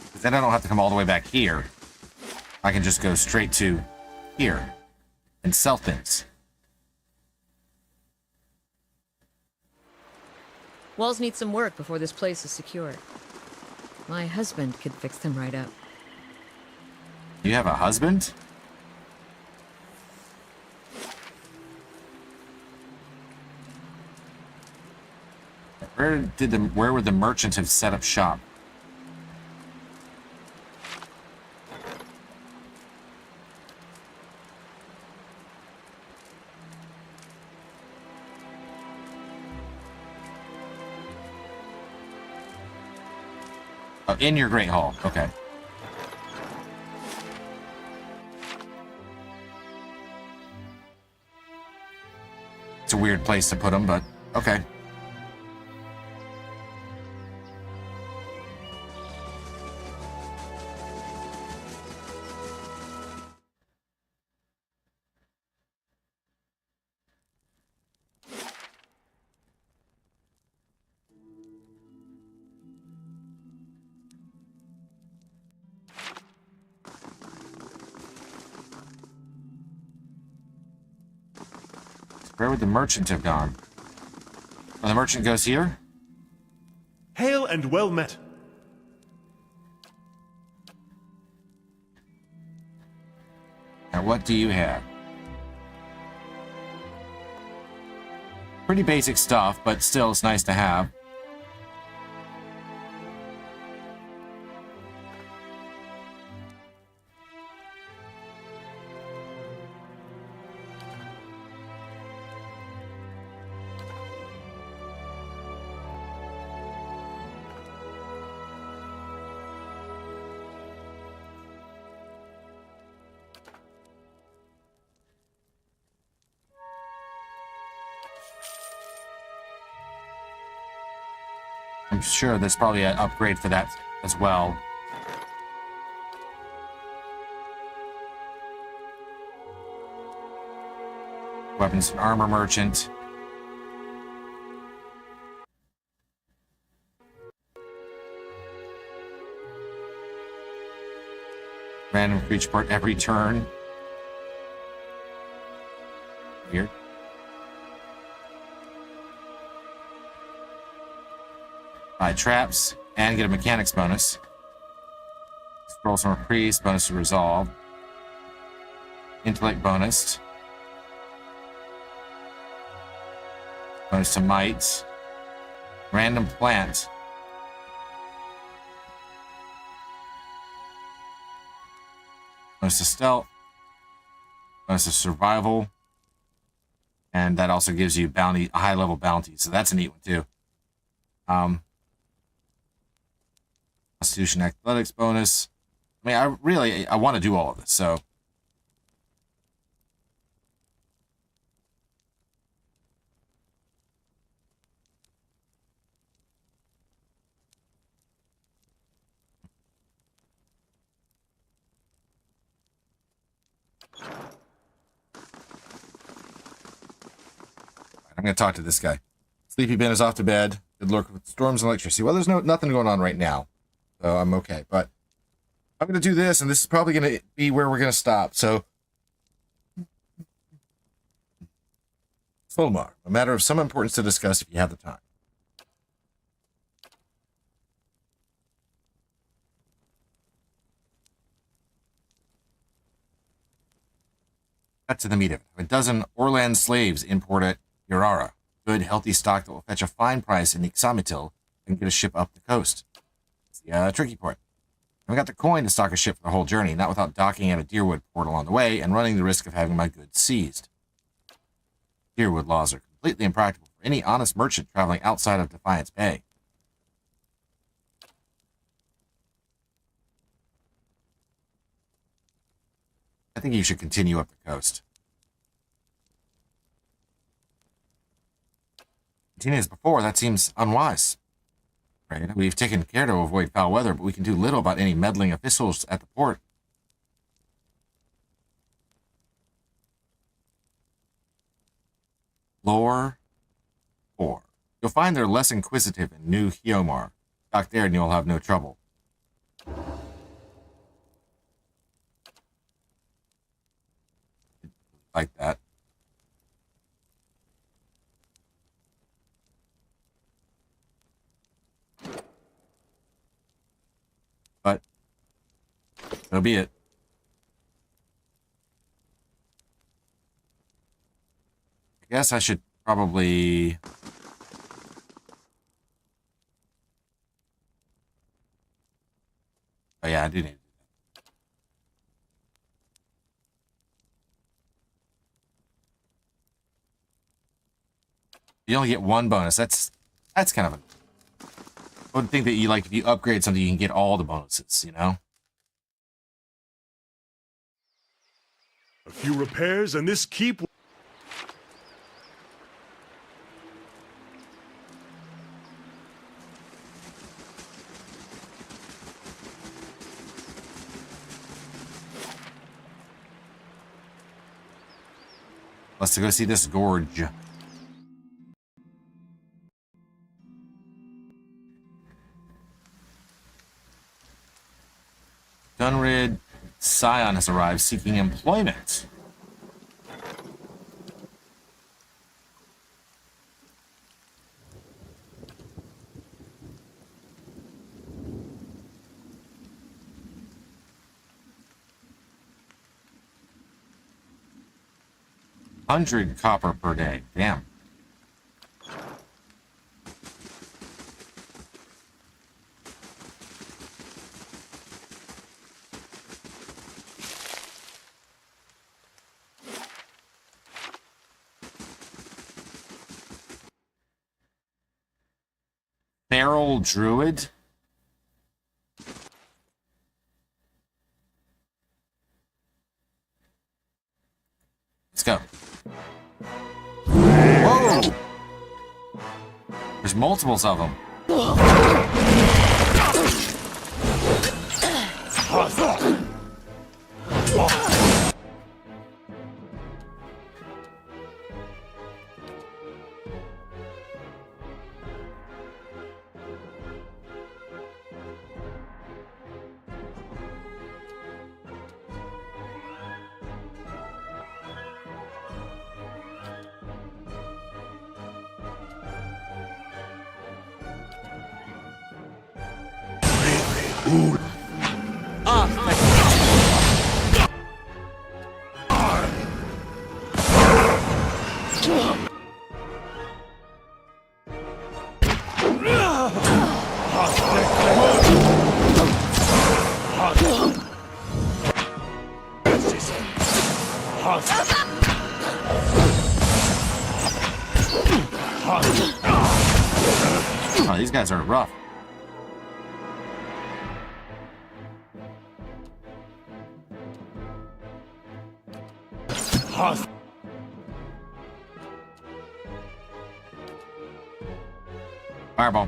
Because then I don't have to come all the way back here. I can just go straight to here and sell things. Walls need some work before this place is secure. My husband could fix them right up. You have a husband? Where would the merchant have set up shop? Oh, in your Great Hall. Okay. It's a weird place to put them, but okay. Where would the merchant have gone? Oh, the merchant goes here? Hail and well met. Now, what do you have? Pretty basic stuff, but still it's nice to have. I'm sure there's probably an upgrade for that as well. Weapons and armor merchant. Random creature part every turn. Weird. Buy traps and get a mechanics bonus. Scrolls from a priest, bonus to resolve. Intellect bonus. Bonus to might. Random plant. Bonus to stealth. Bonus to survival. And that also gives you bounty, a high level bounty. So that's a neat one too. Constitution athletics bonus. I mean, I want to do all of this, so. I'm going to talk to this guy. Sleepy Ben is off to bed. Good luck with storms and electricity. Well, there's nothing going on right now, so I'm okay. But I'm going to do this, and this is probably going to be where we're going to stop. So, Fulmar, a matter of some importance to discuss if you have the time. Cut to the meat of it. A dozen Orland slaves import at Urara. Good, healthy stock that will fetch a fine price in Ixamitil and get a ship up the coast. It's the tricky part. I got the coin to stock a ship for the whole journey, not without docking at a Deerwood port along the way and running the risk of having my goods seized. Deerwood laws are completely impractical for any honest merchant traveling outside of Defiance Bay. think you should continue up the coast. Continue as before, that seems unwise. Right? We've taken care to avoid foul weather, but we can do little about any meddling officials at the port. Lore 4. You'll find they're less inquisitive in New Hyomar. Dock there and you'll have no trouble. Like that. But so be it. I guess I should probably... Oh yeah, I do need to do that. You only get one bonus. That's kind of a... I would think that you, like, if you upgrade something, you can get all the bonuses, you know? A few repairs and this keep... Let's go see this gorge. Dunrid Scion has arrived seeking employment. $100 copper per day. Damn. Feral Druid? Let's go. Whoa! There's multiples of them. Oh, these guys are rough. Fireball.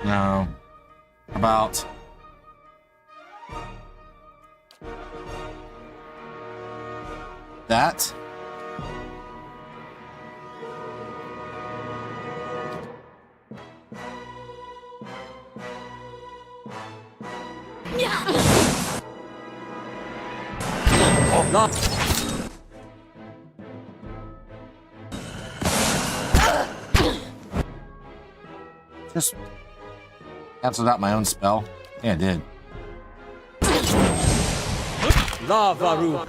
No. About that. Just canceled out my own spell. Yeah, I did. Lava roof.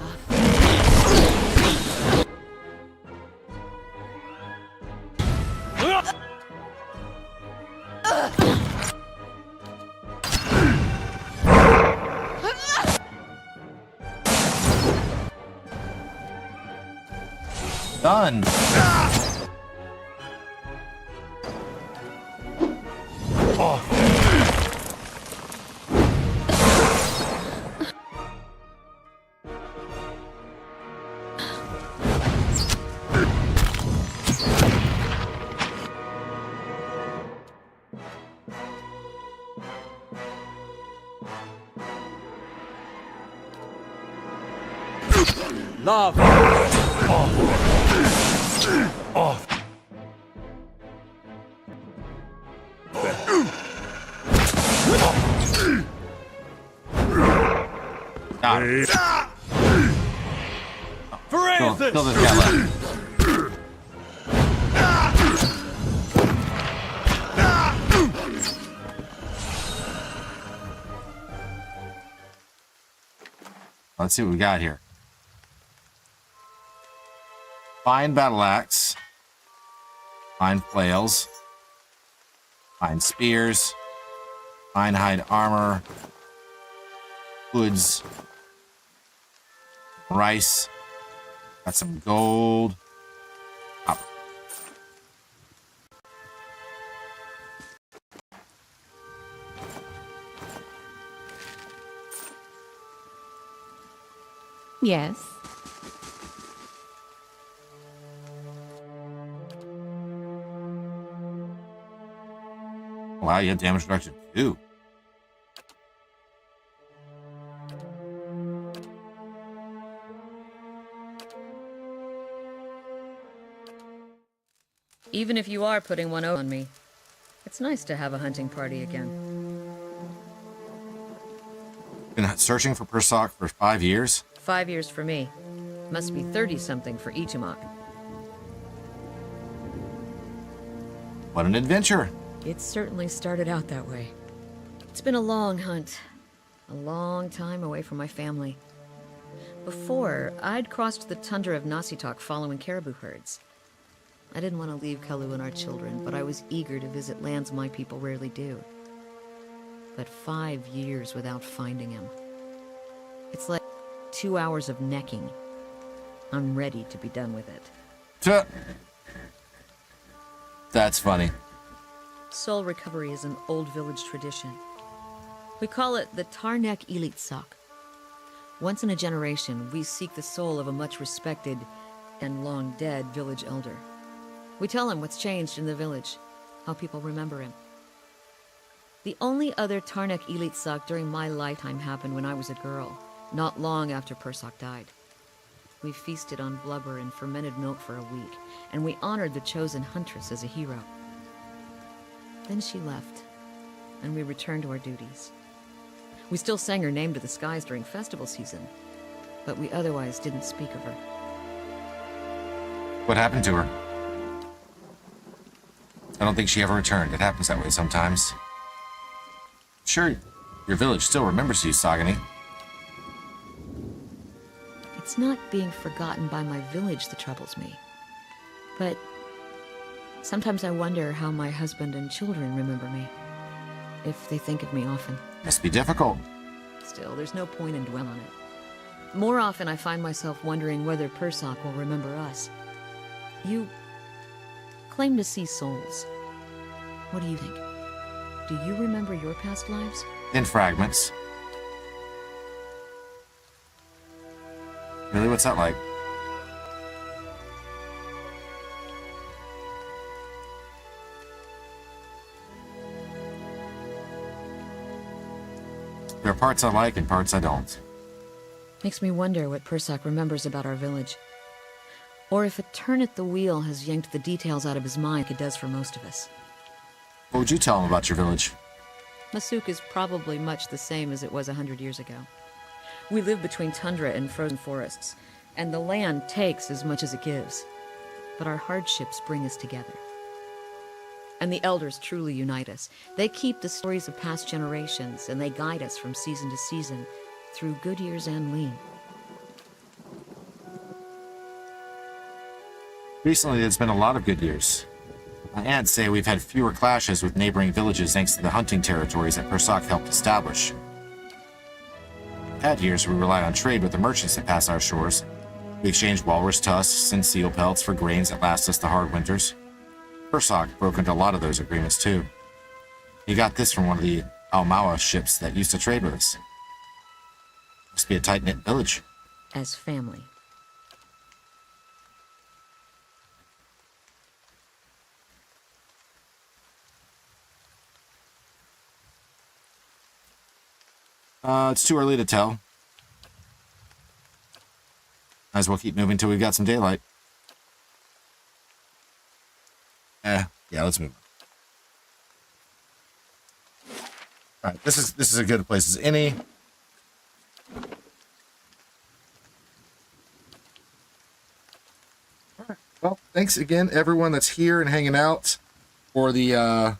Done. Lava! Got it. Kill this guy left. Let's see what we got here. Fine battle axe. Fine flails. Fine spears. Fine hide armor. Hoods. Rice. Got some gold. Copper. Yes. Wow, you had damage reduction too. Even if you are putting one on me, it's nice to have a hunting party again. Been searching for Persak for 5 years. 5 years for me. Must be 30-something for Ichimak. What an adventure. It certainly started out that way. It's been a long hunt. A long time away from my family. Before, I'd crossed the tundra of Nasitok following caribou herds. I didn't want to leave Kalu and our children, but I was eager to visit lands my people rarely do. But 5 years without finding him. It's like 2 hours of necking. I'm ready to be done with it. Tuh. That's funny. Soul recovery is an old village tradition. We call it the Tarnek Ilitsak. Once in a generation, we seek the soul of a much respected and long dead village elder. We tell him what's changed in the village, how people remember him. The only other Tarnek Ilitsak during my lifetime happened when I was a girl, not long after Persak died. We feasted on blubber and fermented milk for a week, and we honored the chosen huntress as a hero. Then she left, and we returned to our duties. We still sang her name to the skies during festival season, but we otherwise didn't speak of her. What happened to her? I don't think she ever returned. It happens that way sometimes. Sure, your village still remembers you, Sagani. It's not being forgotten by my village that troubles me. But sometimes I wonder how my husband and children remember me. If they think of me often. Must be difficult. Still, there's no point in dwelling on it. More often I find myself wondering whether Persak will remember us. You claim to see souls. What do you think? Do you remember your past lives? In fragments. Really, what's that like? There are parts I like and parts I don't. Makes me wonder what Persak remembers about our village. Or if a turn at the wheel has yanked the details out of his mind like it does for most of us. What would you tell him about your village? Masuk is probably much the same as it was 100 years ago. We live between tundra and frozen forests, and the land takes as much as it gives. But our hardships bring us together. And the elders truly unite us. They keep the stories of past generations, and they guide us from season to season, through good years and lean. Recently, there's been a lot of good years. My aunts say we've had fewer clashes with neighboring villages thanks to the hunting territories that Persak helped establish. We've had years where we rely on trade with the merchants that pass our shores, We exchanged walrus tusks and seal pelts for grains that last us the hard winters. Persock broke into a lot of those agreements too. He got this from one of the Almawa ships that used to trade with us. Must be a tight-knit village. As family. It's too early to tell. Might as well keep moving till we've got some daylight. Yeah, let's move on. All right, this is as good a place as any. All right. Well, thanks again, everyone that's here and hanging out for the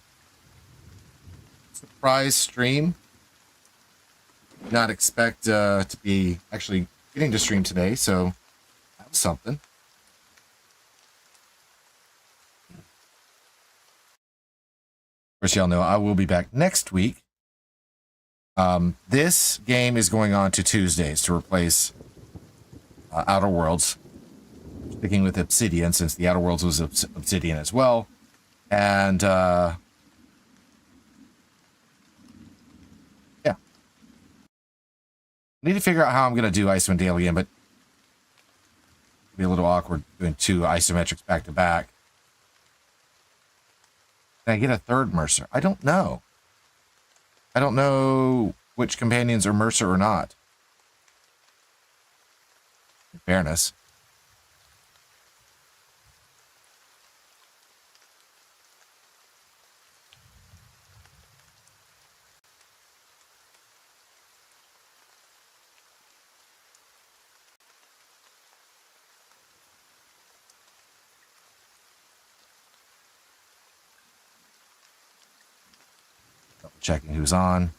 surprise stream. Not expect to be actually getting to stream today, so that was something. Of course, y'all know I will be back next week. This game is going on to Tuesdays to replace Outer Worlds. Sticking with Obsidian, since the Outer Worlds was Obsidian as well. And, yeah. I need to figure out how I'm going to do Icewind Dale again, but it'll be a little awkward doing two isometrics back to back. Can I get a third Mercer? I don't know. I don't know which companions are Mercer or not. In fairness. Checking who's on.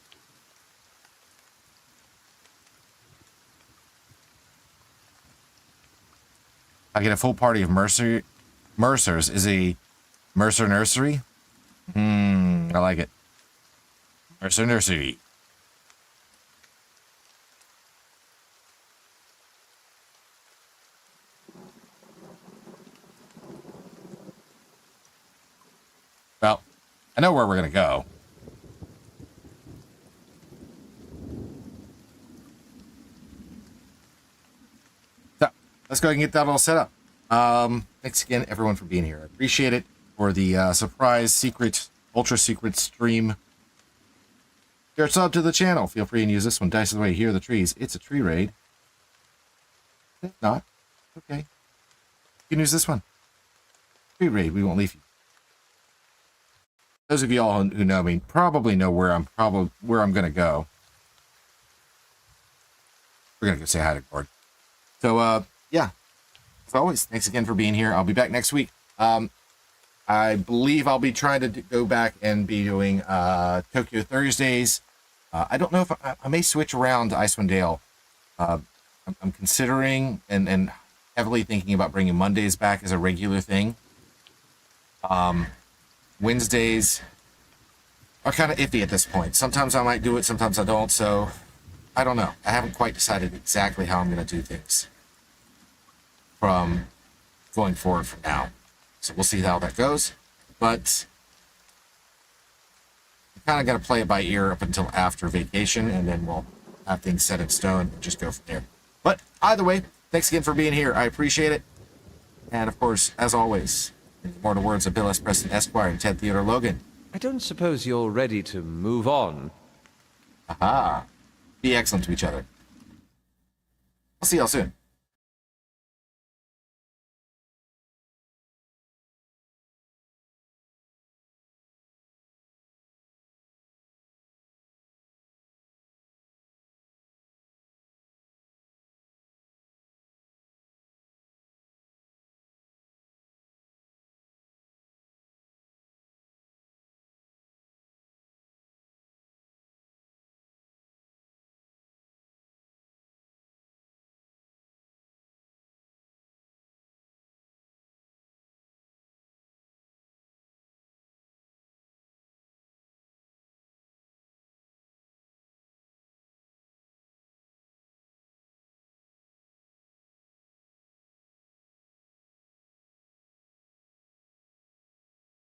I get a full party of Mercers. Is a Mercer nursery? I like it. Mercer nursery. Well, I know where we're going to go. Let's go ahead and get that all set up. Thanks again, everyone, for being here. I appreciate it for the surprise, secret, ultra secret stream. If you're a sub to the channel, feel free and use this one. Dice away, here are the trees. It's a tree raid. If not, okay. You can use this one. Tree raid, we won't leave you. Those of you all who know me probably know where I'm gonna go. We're gonna go say hi to Gord. So, yeah, as always, thanks again for being here. I'll be back next week. I believe I'll be trying to go back and be doing Tokyo Thursdays. I don't know if I may switch around to Icewind Dale. I'm considering and heavily thinking about bringing Mondays back as a regular thing. Wednesdays are kind of iffy at this point. Sometimes I might do it, sometimes I don't. So I don't know. I haven't quite decided exactly how I'm going to do things from going forward from now. So we'll see how that goes. But you kind of got to play it by ear up until after vacation, and then we'll have things set in stone and just go from there. But either way, thanks again for being here. I appreciate it. And of course, as always, more to words of Bill S. Preston Esquire and Ted Theodore Logan. I don't suppose you're ready to move on. Aha. Be excellent to each other. I'll see y'all soon.